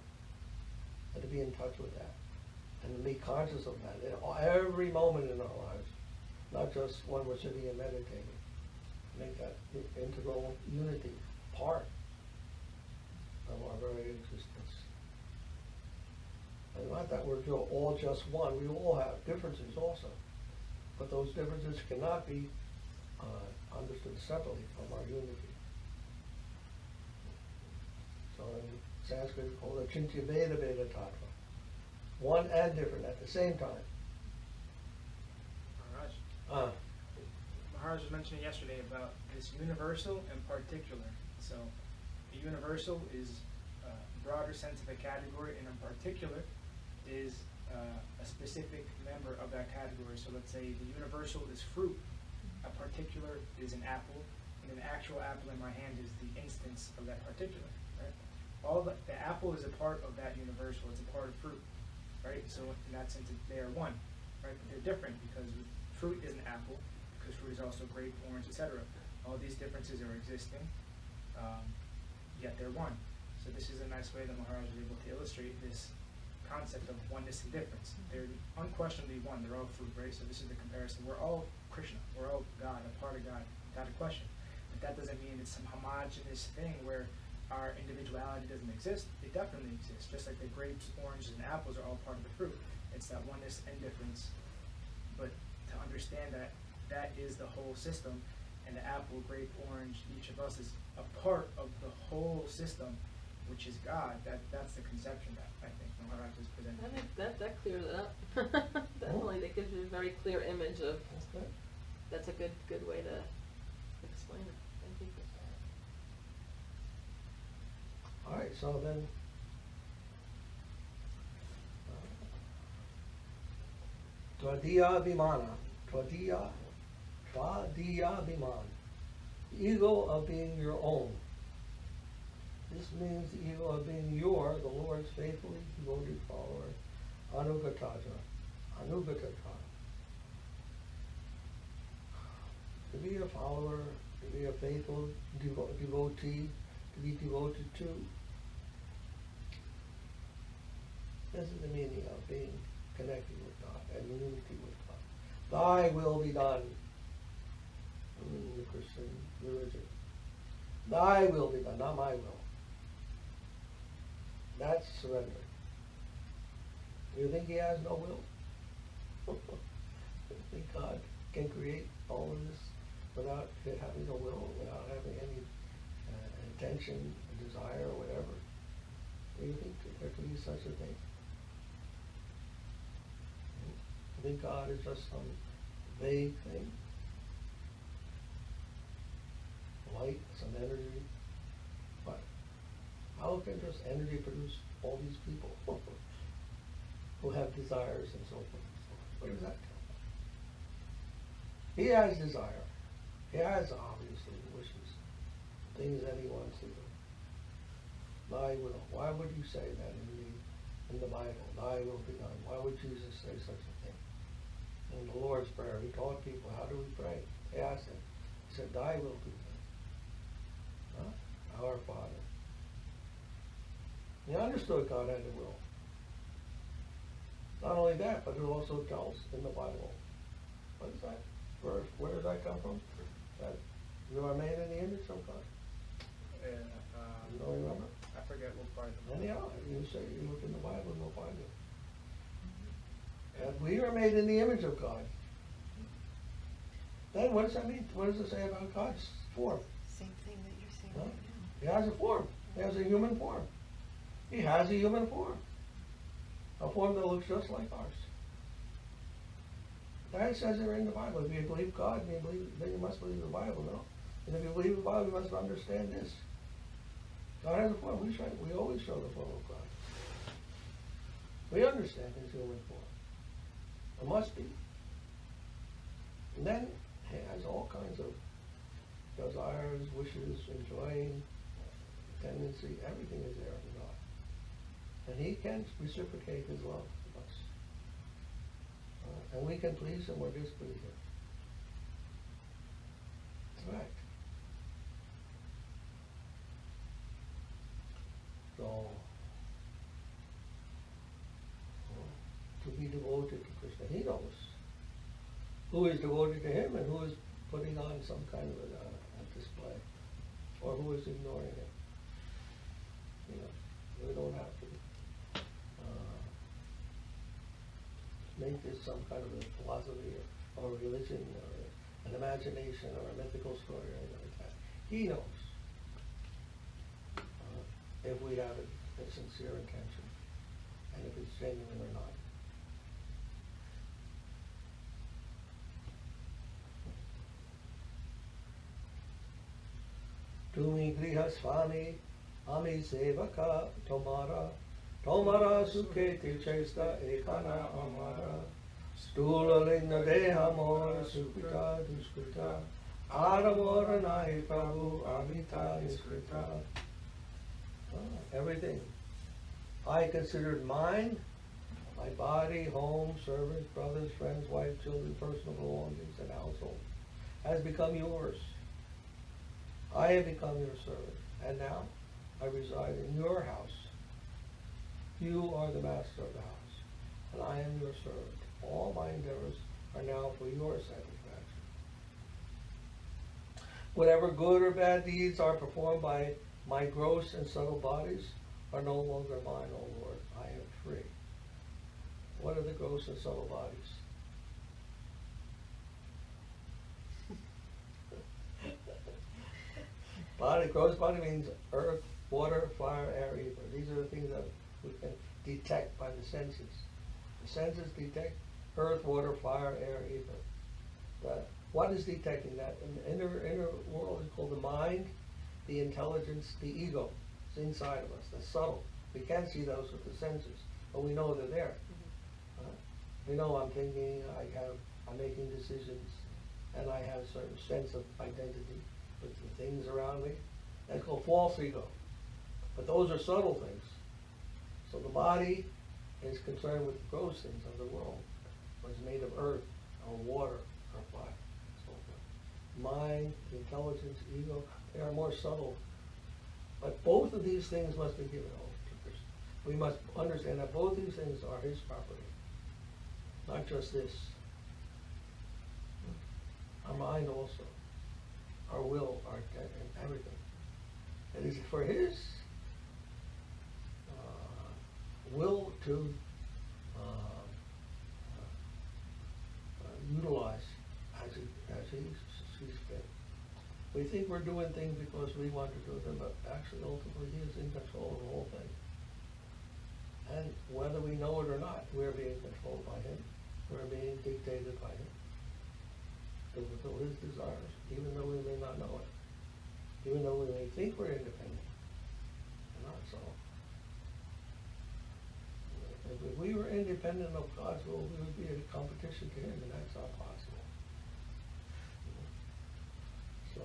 And to be in touch with that. And to be conscious of that in every moment in our lives. Not just when we're sitting and meditating. Make that integral unity part of our very existence. And not that we're all just one. We all have differences also. But those differences cannot be understood separately from our unity. So in Sanskrit it's called a Chintya Veda Veda Tattva. One and different at the same time. Maharaj. Maharaj was mentioning yesterday about this universal and particular. So the universal is a broader sense of a category, and in particular is a specific member of that category. So let's say the universal is fruit, a particular is an apple, and an actual apple in my hand is the instance of that particular. Right? The apple is a part of that universal. It's a part of fruit, right? So in that sense, they are one, right? But they're different because fruit is an apple, because fruit is also grape, orange, etc. All these differences are existing, yet they're one. So this is a nice way that Maharaj is able to illustrate this concept of oneness and difference. They're unquestionably one. They're all fruit, right? So this is the comparison. We're all Krishna. We're all God, a part of God, without a question. But that doesn't mean it's some homogeneous thing where our individuality doesn't exist. It definitely exists. Just like the grapes, oranges, and apples are all part of the fruit. It's that oneness and difference. But to understand that that is the whole system, and the apple, grape, orange, each of us is a part of the whole system, which is God. That's the conception that I think Maharaj is presenting. That clears it up. Definitely, that gives you a very clear image of. Okay. That's a good way to explain it. Thank you. All right, so then Tvadiya Vimana. Tvadiya Viman. The ego of being your own. This means the ego of being the Lord's faithfully devoted follower. Anugataja. To be a follower, to be a faithful devotee, to be devoted to. This is the meaning of being connected with God and unity with God. Thy will be done in the Christian religion. Thy will be done, not my will. That's surrender. You think he has no will? You think God can create all of this without it having a will, without having any intention, desire, or whatever? Do you think there could be such a thing? You think God is just some vague thing? Light, some energy? But how can just energy produce all these people who have desires and so forth? What does that tell? He has desire. He has obviously wishes, things that he wants to do. Thy will. Why would you say that in the Bible? Thy will be done. Why would Jesus say such a thing? In the Lord's Prayer, he taught people, how do we pray? They asked him. He said, Thy will be done. Huh? Our Father. He understood God had a will. Not only that, but it also tells in the Bible. What is that verse? Where does that come from? That you are made in the image of God. You don't remember? I forget what part. Anyhow, you say you look in the Bible and you'll find it. And we are made in the image of God. Then what does that mean? What does it say about God's form? Same thing that you're saying Huh? right now. He has a form. He has a human form. He has a human form. A form that looks just like ours. That says it in the Bible. If you believe God, then you must believe the Bible, no? And if you believe the Bible, you must understand this. God has a form. We always show the form of God. We understand his human form. It must be. And then he has all kinds of desires, wishes, enjoying, tendency. Everything is there in God. And he can reciprocate his love to us. And we can please him or displease him. That's right. So, to be devoted to Krishna, he knows who is devoted to him and who is putting on some kind of a display, or who is ignoring it. You know, we don't have to make this some kind of a philosophy or religion or an imagination or a mythical story or anything like that. He knows if we have a sincere intention and if it's genuine or not. Tumi griha swami ami sevaka tomara sukheti chesta ekana amara stula linga deha mora sukrita duskrita aramora nai prabhu amita iskrita. Everything I considered mine, my body, home, servants, brothers, friends, wife, children, personal belongings, and household, has become yours. I have become your servant, and now I reside in your house. You are the master of the house, and I am your servant. All my endeavors are now for your satisfaction. Whatever good or bad deeds are performed by my gross and subtle bodies are no longer mine, O Lord. I am free. What are the gross and subtle bodies? Gross body means earth, water, fire, air, ether. These are the things that we can detect by the senses. The senses detect earth, water, fire, air, ether. What is detecting that? In the inner world is called the mind, the intelligence, the ego. It's inside of us, the subtle. We can't see those with the senses, but we know they're there. We know I'm thinking, I'm making decisions, and I have a certain sense of identity with the things around me. That's called false ego. But those are subtle things. So the body is concerned with the gross things of the world, what is made of earth, or water, or fire. So mind, intelligence, ego, they are more subtle. But both of these things must be given over to Krishna. We must understand that both these things are his property, not just this. Our mind also, our will, our everything. It is for his will to utilize as he sees fit. We think we're doing things because we want to do them, but actually ultimately he is in control of the whole thing. And whether we know it or not, we're being controlled by him. We're being dictated by him to fulfill his desires, even though we may not know it. Even though we may think we're independent. We're not so. If we were independent of God's will, we would be in competition to him, and that's not possible. So,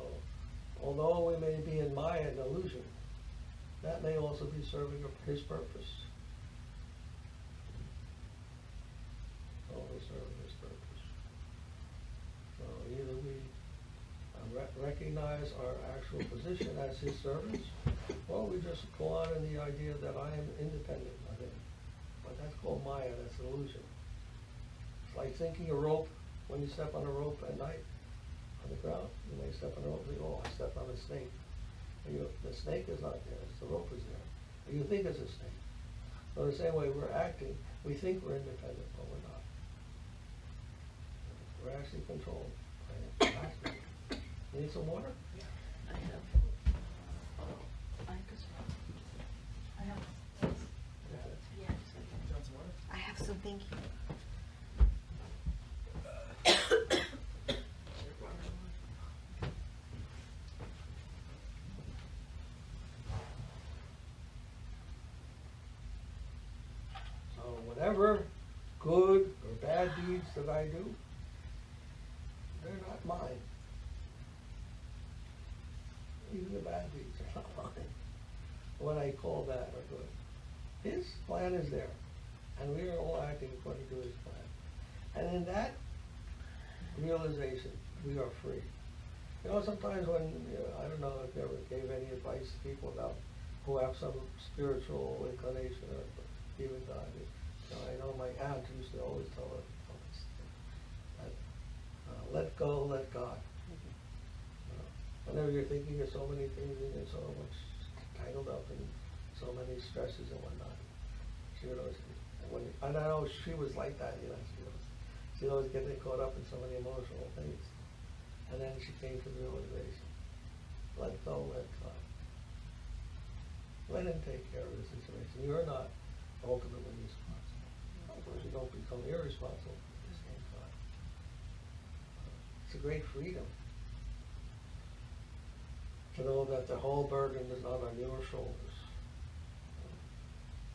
although we may be in Maya and illusion, that may also be serving his purpose. Always serving his purpose. So either we recognize our actual position as his servants, or we just go on in the idea that I am independent of him. But that's called Maya, that's an illusion. It's like thinking a rope, when you step on a rope at night on the ground, you may step on a rope and think, oh, I stepped on a snake. And the snake is not there, it's the rope is there. And you think it's a snake. So the same way we're acting, we think we're independent, but we're not. We're actually controlled by him. You need some water? I have. I have. Yeah, just like that. You want some water? I have some, thank you. So whatever good or bad deeds that I do, they're not mine. Even the bad deeds are not mine. What I call bad or good. His plan is there, and we are all acting according to his plan. And in that realization, we are free. You know, sometimes when, I don't know if you ever gave any advice to people about who have some spiritual inclination or even God. I know my aunt used to always tell her that let go, let God. Whenever you're thinking of so many things and you're so much tangled up in so many stresses and whatnot, she would always, and I know she was like that, you know, she'd always get caught up in so many emotional things. And then she came to the realization, let go, let God. Let him take care of the situation. You're not ultimately responsible. Of course, you don't become irresponsible at the same time. It's a great freedom to know that the whole burden is not on your shoulders.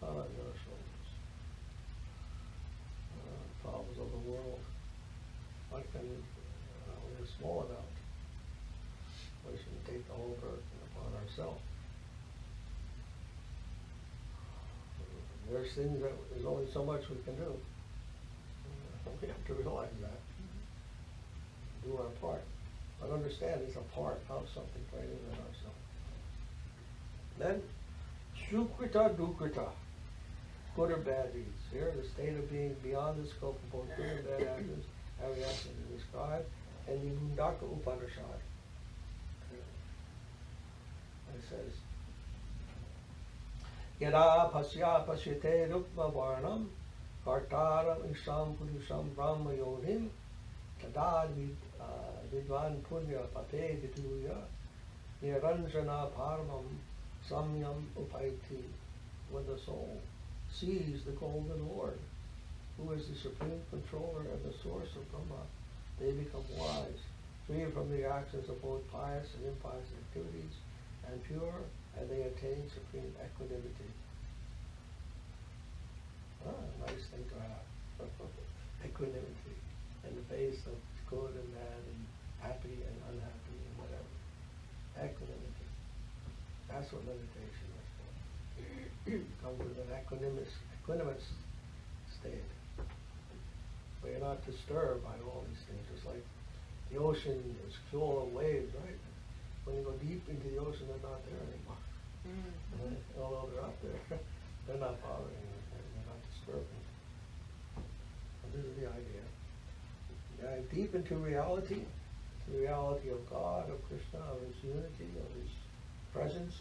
Not on your shoulders. Problems of the world, what can we're small amount. We shouldn't take the whole burden upon ourselves. There's things that there's only so much we can do. We have to realize that. Do our part. But understand it's a part of something greater than ourselves. Then, sukrita dukrita, good or bad deeds. Here, the state of being beyond the scope of both good and bad actions, having actions to describe, and the Mundaka Upanishad. It says, Yada pasya pasyate rukma varnam, kartaram isham purusham brahma yonim, tadad vidvan punya pate viduya, niranjana parmam samyam upaiti. When the soul sees the golden Lord, who is the supreme controller and the source of Brahma, they become wise, free from the actions of both pious and impious activities, and pure, and they attain supreme equanimity. Nice thing to have. Equanimity in the face of good and bad and happy and unhappy and whatever. Equanimity. That's what meditation is for. Come with an equanimous state, where you're not disturbed by all these things. Just like the ocean is full of waves, right? When you go deep into the ocean, they're not there anymore. Mm-hmm. Although they're out there, they're not bothering you, they're not disturbing you. And this is the idea. Dive deep into reality, the reality of God, of Krishna, of His unity, of His presence,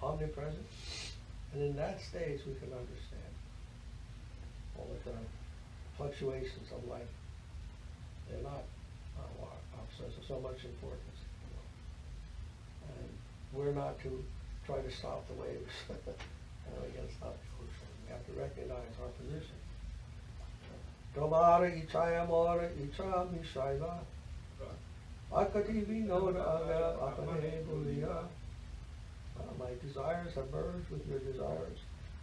omnipresent. And in that stage we can understand all the fluctuations of life. They're not of so much importance. And we're not to try to stop the waves. We can stop the ocean. We have to recognize our position. Tomara ichaya mora icha mishaiva. Akati vinoda aga apane buliya. My desires have merged with your desires.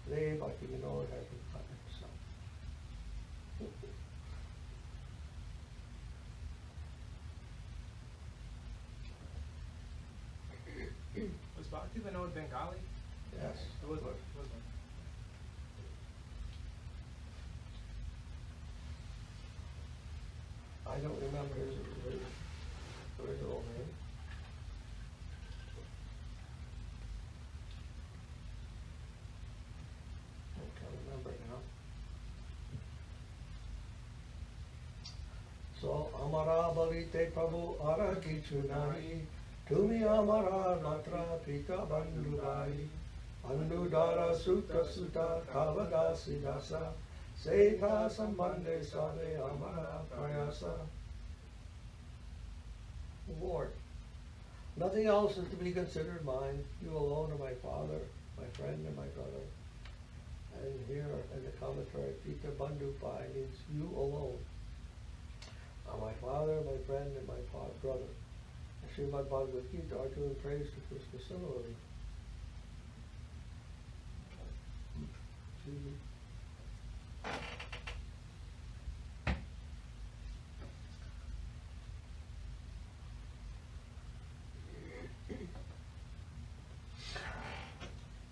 They, Bhakti Yoga, has become itself. Was Bhakti Vinod Bengali? Yes. It was. I don't remember his original name. I can't remember now. So, Amara Balite Prabhu Ara Kichunari, Tumi Amara Matra Pika Bandudari, Andudara Sutta Sutta Kavadasi Dasa, Seta Sambande Sade Amara Prayasa. Lord, nothing else is to be considered mine. You alone are my Father, my friend, and my brother. And here in the commentary, Pika Bandhu Pai means you alone are my Father, my friend, and my brother. Srimad Bhagavad Gita, Arjuna prays to Krishna similarly.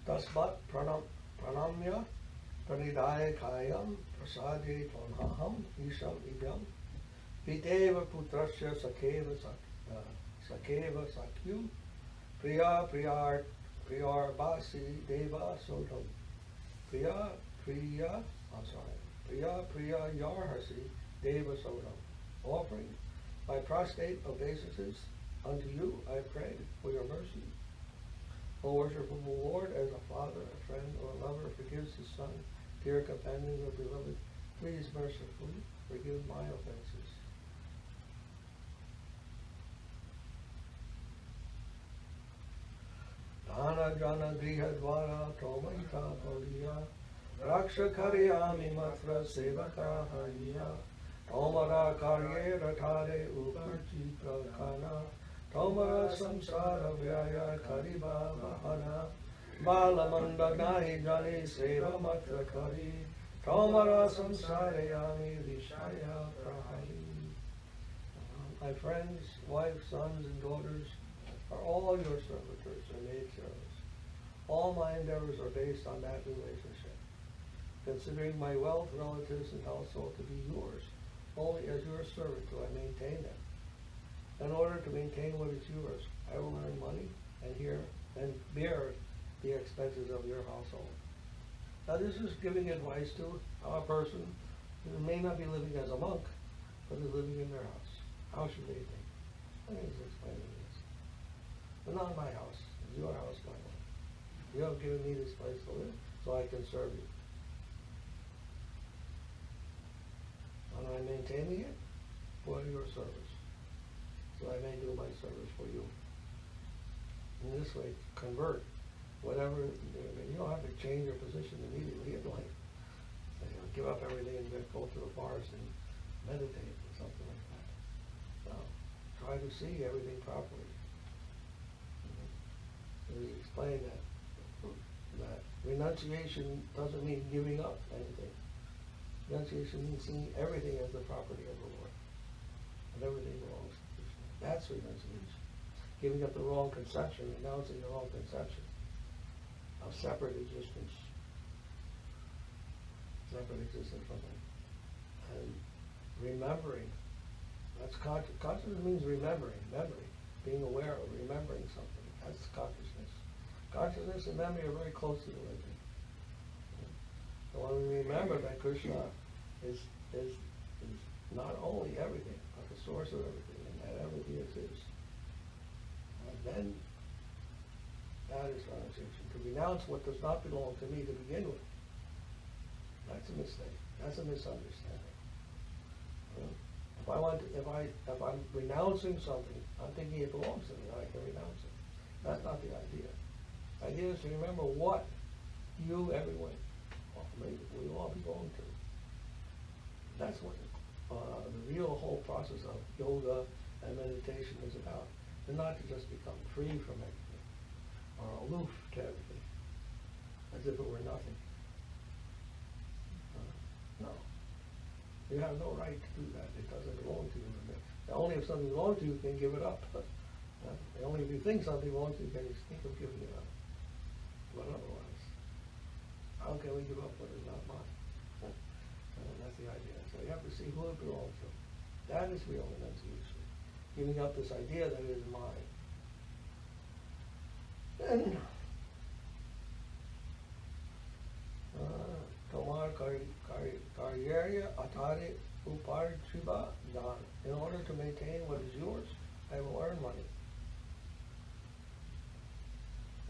Tasmat pranamya pranidaya kayam prasade tonaham isham ibyam piteva putrasya sakeva sakyu priyar basi deva sodam priya yarhasi deva sodam. Offering my prostrate obeisances unto you, I pray for your mercy. O worshipful Lord, as a father, a friend, or a lover forgives his son, dear companion or beloved, please mercifully forgive my offenses. Dana jana griha dvara tomaita boliya raksha karyami matra sevaka hariya tomara karye rathare uparchita kana tomara samsara vyaya kariba mahana balamanda nahi jani seva matra kari tomara samsarayami vishaya prahari. My friends, wives, sons, and daughters are all your servitors and maid service. All my endeavors are based on that relationship. Considering my wealth, relatives, and household to be yours, only as your servant do I maintain them. In order to maintain what is yours, I will earn money and bear the expenses of your household. Now this is giving advice to a person who may not be living as a monk, but is living in their house. How should they think? I think he's explaining this. But not my house. It's your house, my life. You have given me this place to live, so I can serve you. And I'm maintaining it for your service, so I may do my service for you. In this way, convert whatever. You don't have to change your position immediately in life. Give up everything and go to the forest and meditate or something like that. No, try to see everything properly. We explain that renunciation doesn't mean giving up anything. Renunciation means seeing everything as the property of the Lord, and everything belongs to Krishna. That's renunciation. Giving up the wrong conception, renouncing the wrong conception of separate existence from Him, and remembering. That's consciousness means remembering, memory, being aware of remembering something. That's consciousness. Consciousness and memory are very closely related. So when we remember that Krishna is not only everything, but the source of everything, and that everything is His, and then That is renunciation. To renounce what does not belong to me to begin with. That's a mistake. That's a misunderstanding. If I'm renouncing something, I'm thinking it belongs to me, I can renounce it. That's not the idea. The idea is to remember what you, everyone, maybe we all belong to. That's what the real whole process of yoga and meditation is about. And not to just become free from everything, or aloof to everything, as if it were nothing. No. You have no right to do that. It doesn't belong to you. Only if something belongs to you can give it up. Only if you think something belongs to you can you think of giving it up. But otherwise, how can we give up what is not mine? That's the idea. So you have to see who it belongs to. That is real renunciation. Giving up this idea that it is mine. Then, Tomar Karya Atare Upar Chiba Dan. In order to maintain what is yours, I will earn money.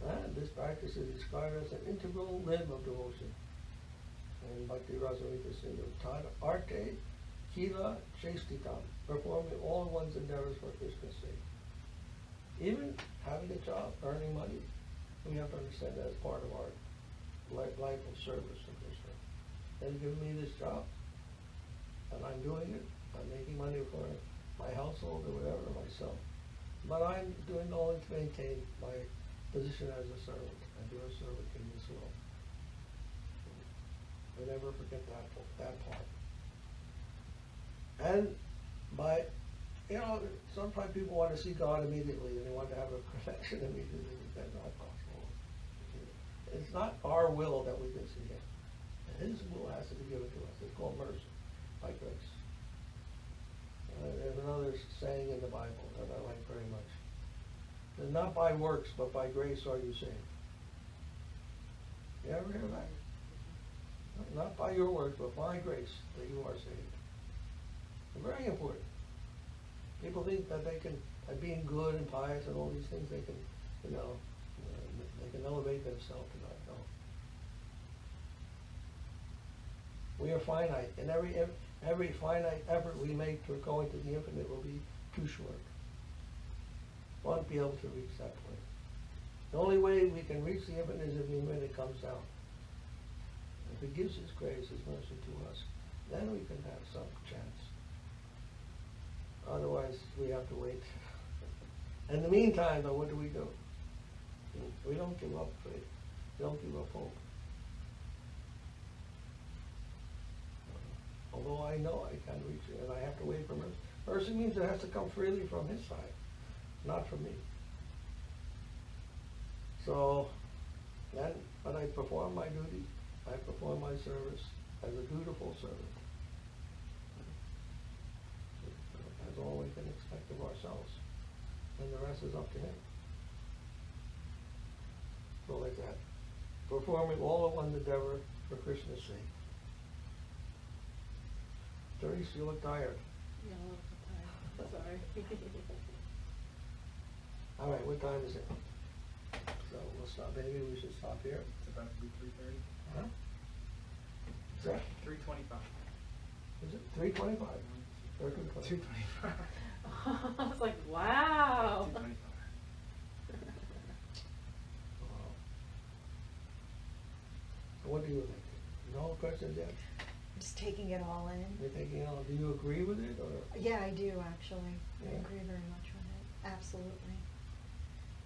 And this practice is described as an integral limb of devotion. And Bhakti Rasamrita Sindhu Tad Arte Kila Chestitam, performing all one's endeavors for Krishna's sake. Even having a job, earning money, we have to understand that as part of our life of service to Krishna. They've given me this job, and I'm doing it. I'm making money for my household or whatever, myself. But I'm doing it only to maintain my position as a servant, and be a servant in this world. I never forget that part. And sometimes people want to see God immediately, and they want to have a connection immediately. That's not possible. It's not our will that we can see Him. His will has to be given to us. It's called mercy, by grace. There's another saying in the Bible that I like very much. It's not by works, but by grace are you saved. You ever hear that? Not by your works, but by grace that you are saved. It's very important. People think that they can, by being good and pious and all these things, they can, they can elevate themselves to God. No. We are finite, and every finite effort we make to go into the infinite will be too short. Won't be able to reach that point. The only way we can reach the infinite is if the infinite comes down. If He gives His grace, His mercy to us, then we can have some chance. Otherwise, we have to wait. In the meantime, though, what do? We don't give up faith. We don't give up hope. Although I know I can reach it, and I have to wait for mercy. Mercy means it has to come freely from His side, not from me. So, but I perform my duty. I perform my service as a dutiful servant. That's all we can expect of ourselves. And the rest is up to Him. So like that. Performing all of one's endeavor for Krishna's sake. Therese, you look tired. Yeah, a little tired. Sorry. All right, what time is it? So we'll stop. Maybe we should stop here. It's about to be 3:30. Huh? Is that? 3:25. Is it 3:25? Or 2:25? 2:25. I was like, wow. 2:25. What do you think? No questions yet? Just taking it all in. You're thinking, do you agree with it, or? Yeah, I do actually. I Yeah. agree very much with it. Absolutely.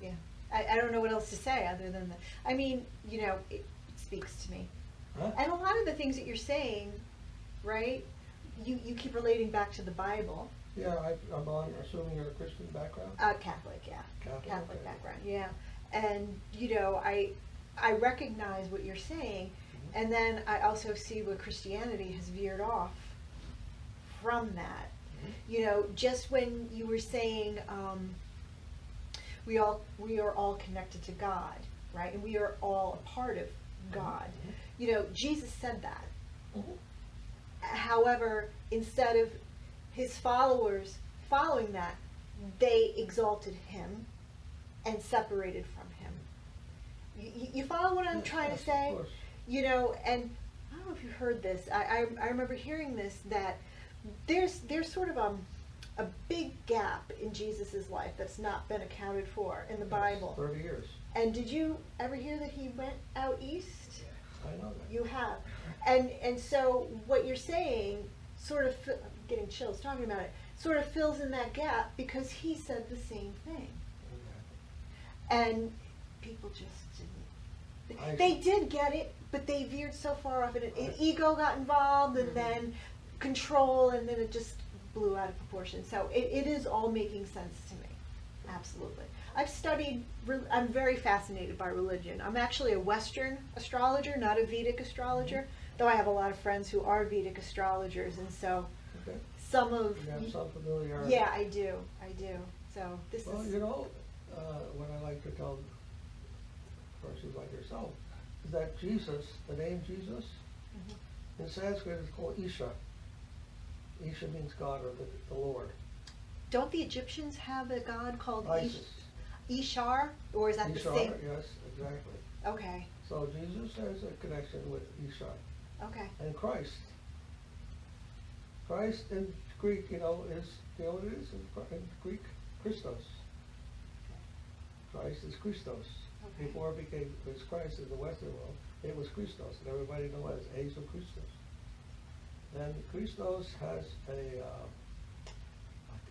Yeah. I don't know what else to say other than that. I mean, it speaks to me. Huh? And a lot of the things that you're saying, right? You keep relating back to the Bible. Yeah, I'm assuming you're a Christian background? Catholic, yeah. Catholic, okay. background, yeah. And, I recognize what you're saying, and then I also see where Christianity has veered off from that. Just when you were saying we are all connected to God, right? And we are all a part of God. Jesus said that. Mm-hmm. However, instead of His followers following that, they exalted Him and separated from Him. You follow what I'm trying to Yes, of say? course. You know, and I don't know if you've heard this. I remember hearing this, that there's sort of a big gap in Jesus' life that's not been accounted for in the Bible. 30 years. And did you ever hear that he went out east? I know that. You have. And so what you're saying sort of, I'm getting chills talking about it, sort of fills in that gap because he said the same thing. And people just didn't. They did get it, but they veered so far off, and ego got involved, and then control, and then it just blew out of proportion. So it is all making sense to me. Absolutely. I've studied, I'm very fascinated by religion. I'm actually a Western astrologer, not a Vedic astrologer, though I have a lot of friends who are Vedic astrologers, and so Okay. some of... You have some familiarity. Yeah, I do. So this Well, is... you know, what I like to tell persons like yourself is that Jesus, the name Jesus, in Sanskrit is called Isha. Isha means God or the Lord. Don't the Egyptians have a god called Isis. Ishar? Or is that the Ishar, same? yes, exactly. Okay, So Jesus has a connection with Isha okay. and Christ. Christ in Greek, is, what it is in Greek? Christos. Christ is Christos. Okay. Before it was Christ in the Western world, it was Christos, and everybody knows it as Jesus Christos. Then Christos has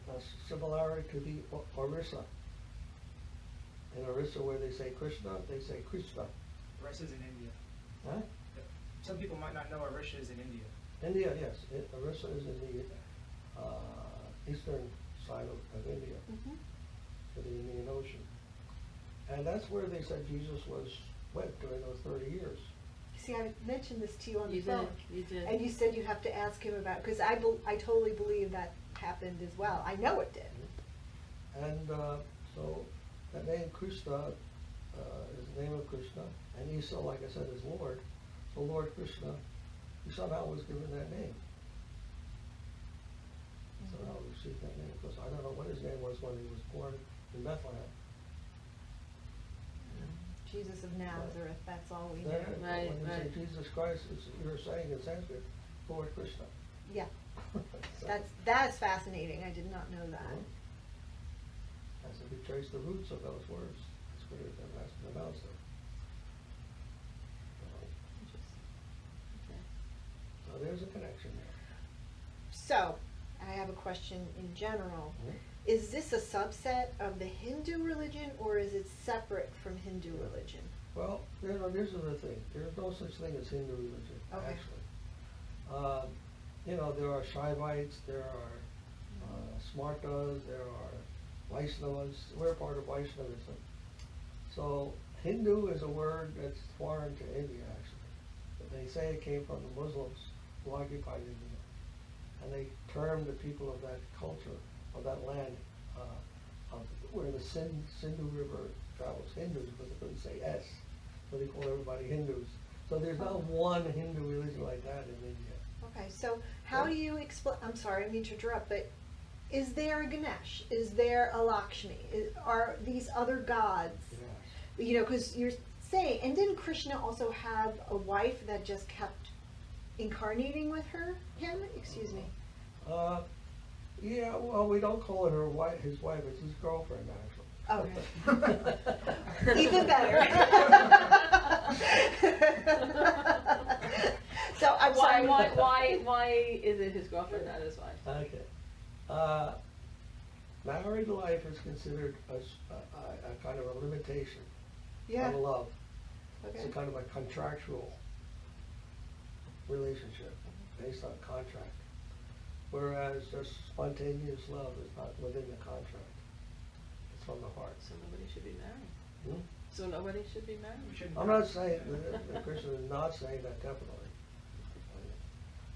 a similarity to the Orissa. In Orissa, where they say Krishna, they say Krishna. Orisha's in India. Huh? Some people might not know Orisha is in India. India, yes. Orissa is in the eastern side of India, Mhm. to the Indian Ocean. And that's where they said Jesus went during those 30 years. See, I mentioned this to you on the You phone. did, you did. And you said you have to ask him about, because I totally believe that happened as well. I know it did. And so that name Krishna is the name of Krishna, and Isa, like I said, is Lord. So Lord Krishna, he somehow was given that name. Somehow received that name, because I don't know what his name was when he was born in Bethlehem. Jesus of Nazareth, that's all we know. Then, Right, when you say right. Jesus Christ, you're saying in Sanskrit, Lord Krishna. Yeah, So, that's fascinating. I did not know that. As if we trace the roots of those words, that's what that's pronounced there. Okay. So there's a connection there. So, I have a question in general. Is this a subset of the Hindu religion, or is it separate from Hindu religion? Well, this is the thing. There's no such thing as Hindu religion, Okay. actually. There are Shaivites, there are Smartas, there are Vaishnavas. We're part of Vaishnavism. So Hindu is a word that's foreign to India, actually. But they say it came from the Muslims who occupied India. And they termed the people of that culture, of that land, where the Sindhu River travels, Hindus, but they couldn't say S. So they call everybody Hindus. So there's not one Hindu religion like that in India. Okay, so how do you explain, I'm sorry, I mean to interrupt, but is there a Ganesh? Is there a Lakshmi? Are these other gods? Yes. Because you're saying, and didn't Krishna also have a wife that just kept incarnating with him? Excuse me. Yeah, well, we don't call her his wife, it's his girlfriend, actually. Okay. Even better. So I'm sorry. Why is it his girlfriend, not his wife? Okay. Married life is considered a kind of a limitation Yeah. of love. Okay. It's a kind of a contractual relationship based on contract. Whereas just spontaneous love is not within the contract. It's from the heart. So nobody should be married. Hmm? So nobody should be married. We shouldn't I'm not saying, the Christian is not saying that definitely.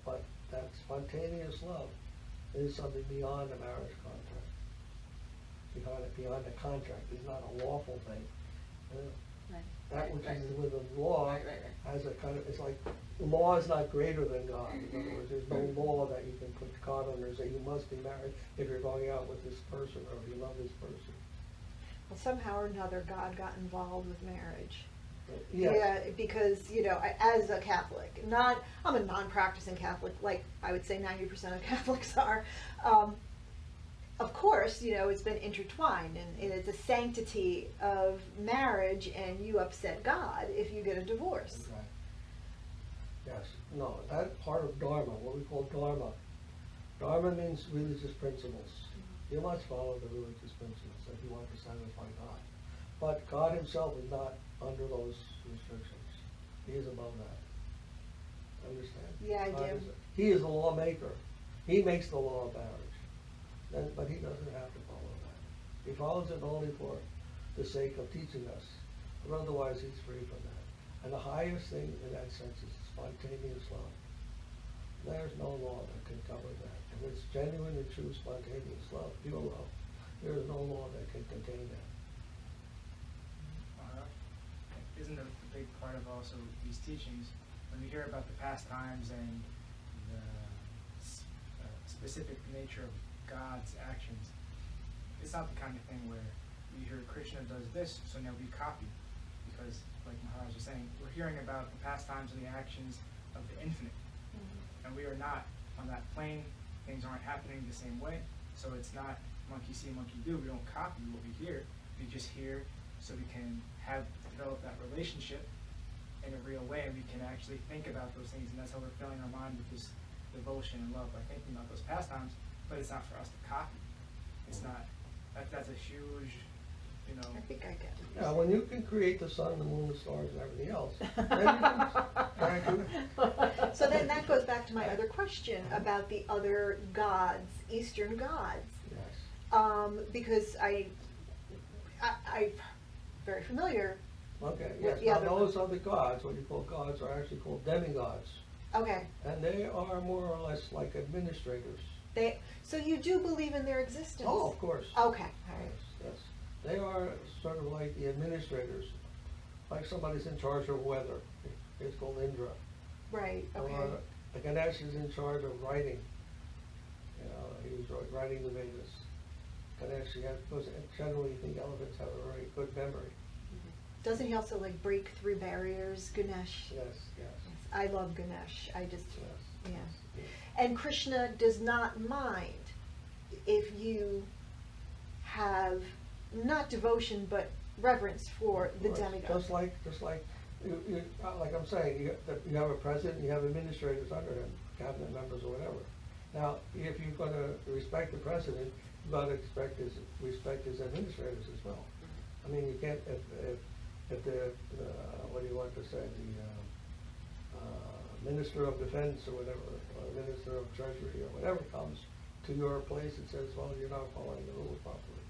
But that spontaneous love is something beyond the marriage contract. Beyond the contract. It's not a lawful thing. Right. That which right. is with the law Right. has a kind of, it's like, law is not greater than God. In other words, there's no law that you can put God under and say you must be married if you're going out with this person or if you love this person. Well, somehow or another, God got involved with marriage. Yes. Yeah, because, you know, as a Catholic, I'm a non-practicing Catholic, like I would say 90% of Catholics are. Of course, you know, it's been intertwined, and it's a sanctity of marriage, and you upset God if you get a divorce. Okay. Yes, no, that part of Dharma, what we call Dharma. Dharma means religious principles. You must follow the religious principles if you want to satisfy God. But God himself is not under those restrictions. He is above that. Understand? Yeah, I do. He is the lawmaker. He makes the law of marriage. But he doesn't have to follow that. He follows it only for the sake of teaching us. But otherwise, he's free from that. And the highest thing in that sense is spontaneous love. There's no law that can cover that. If it's genuine and true spontaneous love, pure love, there is no law that can contain that. Isn't a big part of also these teachings, when we hear about the pastimes and the specific nature of God's actions, it's not the kind of thing where we hear Krishna does this, so now we copy. Because, like Maharaj was saying, we're hearing about the pastimes and the actions of the infinite. And we are not on that plane. Things aren't happening the same way. So it's not monkey see, monkey do. We don't copy what we hear. We just hear so we can develop that relationship in a real way, and we can actually think about those things, and that's how we're filling our mind with this devotion and love by thinking about those pastimes. But it's not for us to copy. It's not. That's a huge, you know. I think I get it. Yeah, when you can create the sun, the moon, the stars, and everything else, then you can try to. So then that goes back to my other question about the other gods, Eastern gods. Yes. Because I'm very familiar. Okay, with yes. the Now other those ones. other gods, what you call gods, are actually called demigods. Okay. And they are more or less like administrators. So you do believe in their existence? Oh, of course. Okay, all right. Yes, yes. They are sort of like the administrators, like somebody's in charge of weather. It's called Indra. Right, okay. Or the Ganesh is in charge of writing. You know, he was writing the Vedas. Ganesh, because generally you think elephants have a very good memory. Doesn't he also like break through barriers, Ganesh? Yes, yes. I love Ganesh. I just, Yes. yeah. And Krishna does not mind if you have not devotion but reverence for the Right. demigod. Just like like I'm saying, you have a president, you have administrators under him, cabinet members or whatever. Now, if you're going to respect the president, you've got to respect his administrators as well. I mean, you can't if the what do you want to say, the minister of defense or whatever, or minister of treasury or whatever comes to your place and says, well, you're not following the rules properly.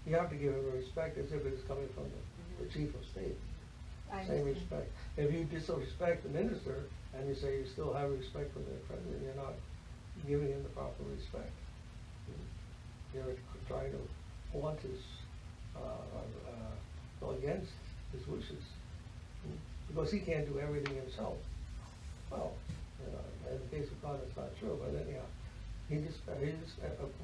You have to give him respect as if it is coming from the chief of state. I Same understand. respect. If you disrespect the minister and you say you still have respect for the president, you're not giving him the proper respect. You're trying to flaunt his, go against his wishes. Because he can't do everything himself. Well, in the case of God, it's not true, but anyhow,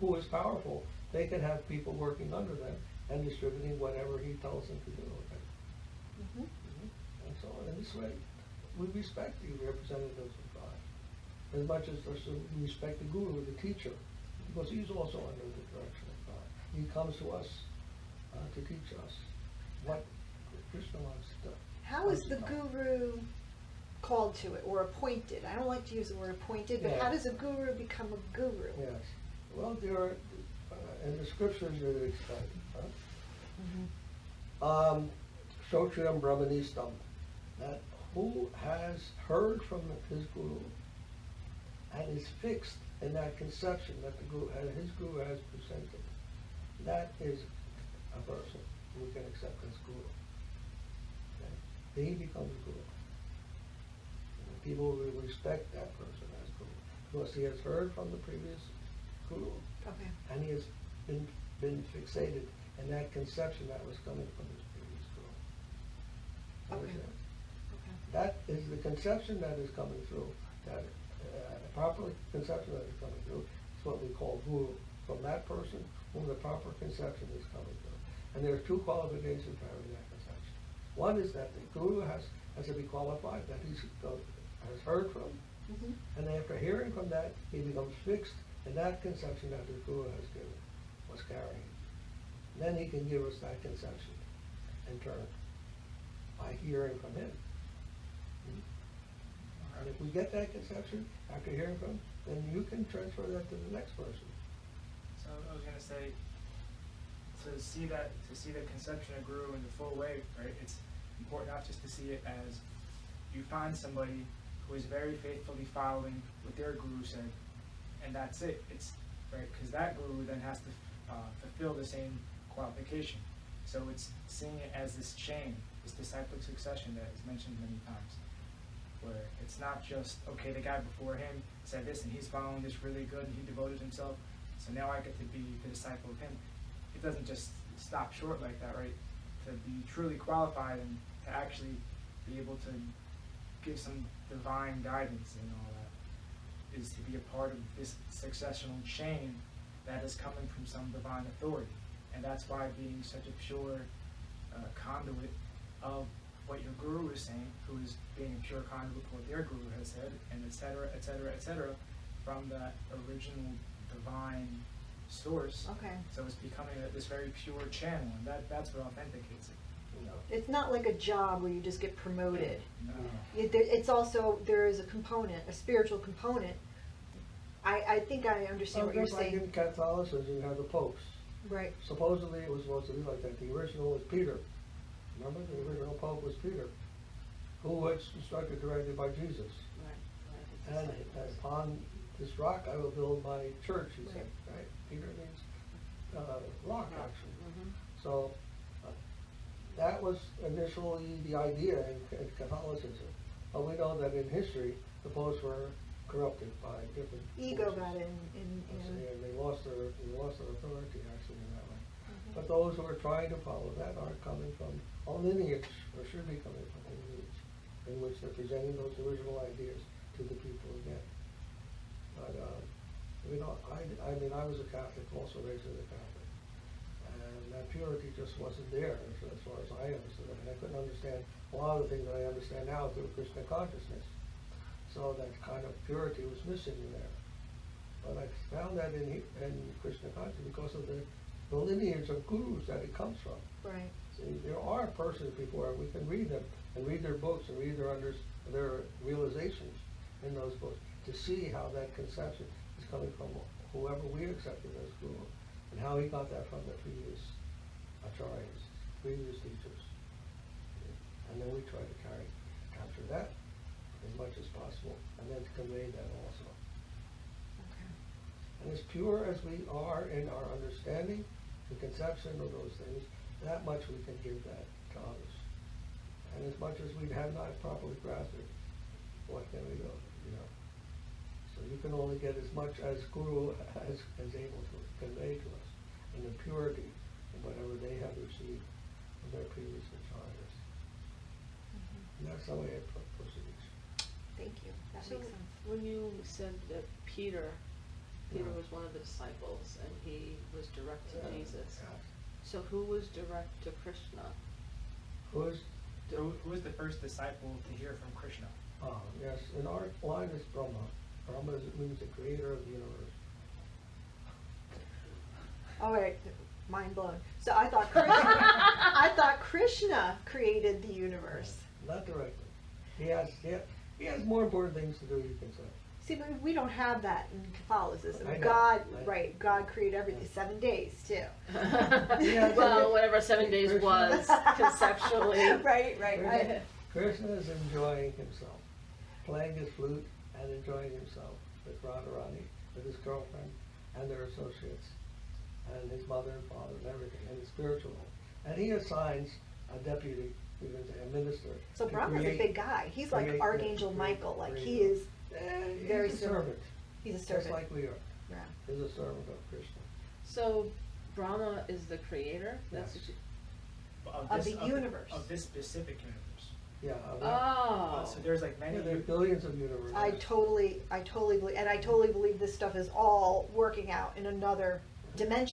who is powerful, they can have people working under them and distributing whatever he tells them to do. Okay? Mhm. And so in this way, we respect the representatives of God as much as we respect the guru, the teacher, because he's also under the direction of God. He comes to us to teach us what Krishna wants to do. How is the guru called to it or appointed? I don't like to use the word appointed, but Yeah. how does a guru become a guru? Yes. Well, there are, in the scriptures it explained. Shotriyam Brahmanistam, that who has heard from his guru and is fixed in that conception that his guru has presented, that is a person who can accept his guru. Okay? He becomes guru. And people will respect that person as guru because he has heard from the previous guru. Okay. And he has been fixated in that conception that was coming from his previous guru. Okay. Understand? Okay. That is the conception that is coming through. That proper conception that is coming through is what we call guru. From that person, whom the proper conception is coming through. And there are two qualifications for having that conception. One is that the guru has to be qualified, that has heard from, Mhm. and after hearing from that, he becomes fixed in that conception that the guru has given, was carrying. Then he can give us that conception in turn by hearing from him. And if we get that conception after hearing from him, then you can transfer that to the next person. So I was gonna say, to see the conception of guru in the full way, right? It's important not just to see it as you find somebody who is very faithfully following what their guru said, and that's it. It's right, because that guru then has to fulfill the same qualification. So it's seeing it as this chain, this disciplic succession that is mentioned many times, where it's not just, okay, the guy before him said this and he's following this really good and he devoted himself, so now I get to be the disciple of him. It doesn't just stop short like that, right? To be truly qualified and to actually be able to give some divine guidance and all that is to be a part of this successional chain that is coming from some divine authority. And that's why being such a pure conduit of what your guru is saying, who is being a pure conduit of what their guru has said, and et cetera, et cetera, et cetera, from that original divine source. Okay. So it's becoming this very pure channel, and that's what authenticates it. You know. It's not like a job where you just get promoted. No. It's also, there is a component, a spiritual component. I think I understand what you're Just like saying. in Catholicism, you have the popes. Right. Supposedly it was supposed to be like that. The original was Peter. Remember, the original pope was Peter, who was instructed directly by Jesus. Right. And upon this rock I will build my church, he said, right? Peter means rock, actually. Mm-hmm. So that was initially the idea in Catholicism. But we know that in history, the popes were corrupted by different Ego forces. got in. And they lost their authority actually in that way. Mhm. But those who are trying to follow that are coming from a lineage, or should be coming from a lineage, in which they're presenting those original ideas to the people again. But I mean, I was a Catholic, also raised as a Catholic, and that purity just wasn't there as far as I understood it. And I couldn't understand a lot of the things that I understand now through Krishna consciousness. So that kind of purity was missing in there. But I found that in Krishna consciousness because of the lineage of gurus that it comes from. Right. See, there are persons before, we can read them and read their books and read their realizations in those books to see how that conception is coming from whoever we accepted as guru, and how he got that from the previous acharyas, previous teachers. And then we try to capture that as much as possible, and then to convey that also. Okay. And as pure as we are in our understanding, the conception of those things, that much we can give that to others. And as much as we have not properly grasped it, what can we do, you know? So you can only get as much as Guru is able to convey to us in the purity of whatever they have received from their previous acharyas. Mhm. And that's the way it proceeds. Thank you. That So makes sense. when you said that Peter Yeah. was one of the disciples and he was direct to Yeah, Jesus. yeah. So who was direct to Krishna? Who is? So who was the first disciple to hear from Krishna? Yes, in our line is Brahma. Brahma means the creator of the universe. All right, mind blown. So I thought I thought Krishna created the universe. Not directly. He has more important things to do, you can say. See, but we don't have that in Catholicism. I know. God, I know. right? God created everything. 7 days too. Yeah, Well, whatever 7 days Krishna- was conceptually. right. Krishna is enjoying himself, playing his flute and enjoying himself with Radharani, with his girlfriend and their associates, and his mother and father and everything, and his spiritual life. And he assigns a deputy, you can say a minister. So to Brahma's a create- big guy. He's like create- Archangel create- Michael. Like create- he is. He's very a similar. servant, He's a just servant. like we are. Yeah. He's a servant of Krishna. So Brahma is the creator? That's Yes. Of the universe. Of this specific universe. Yeah. Oh. So there's like many. There are billions of universes. I totally believe, and I totally believe this stuff is all working out in another dimension.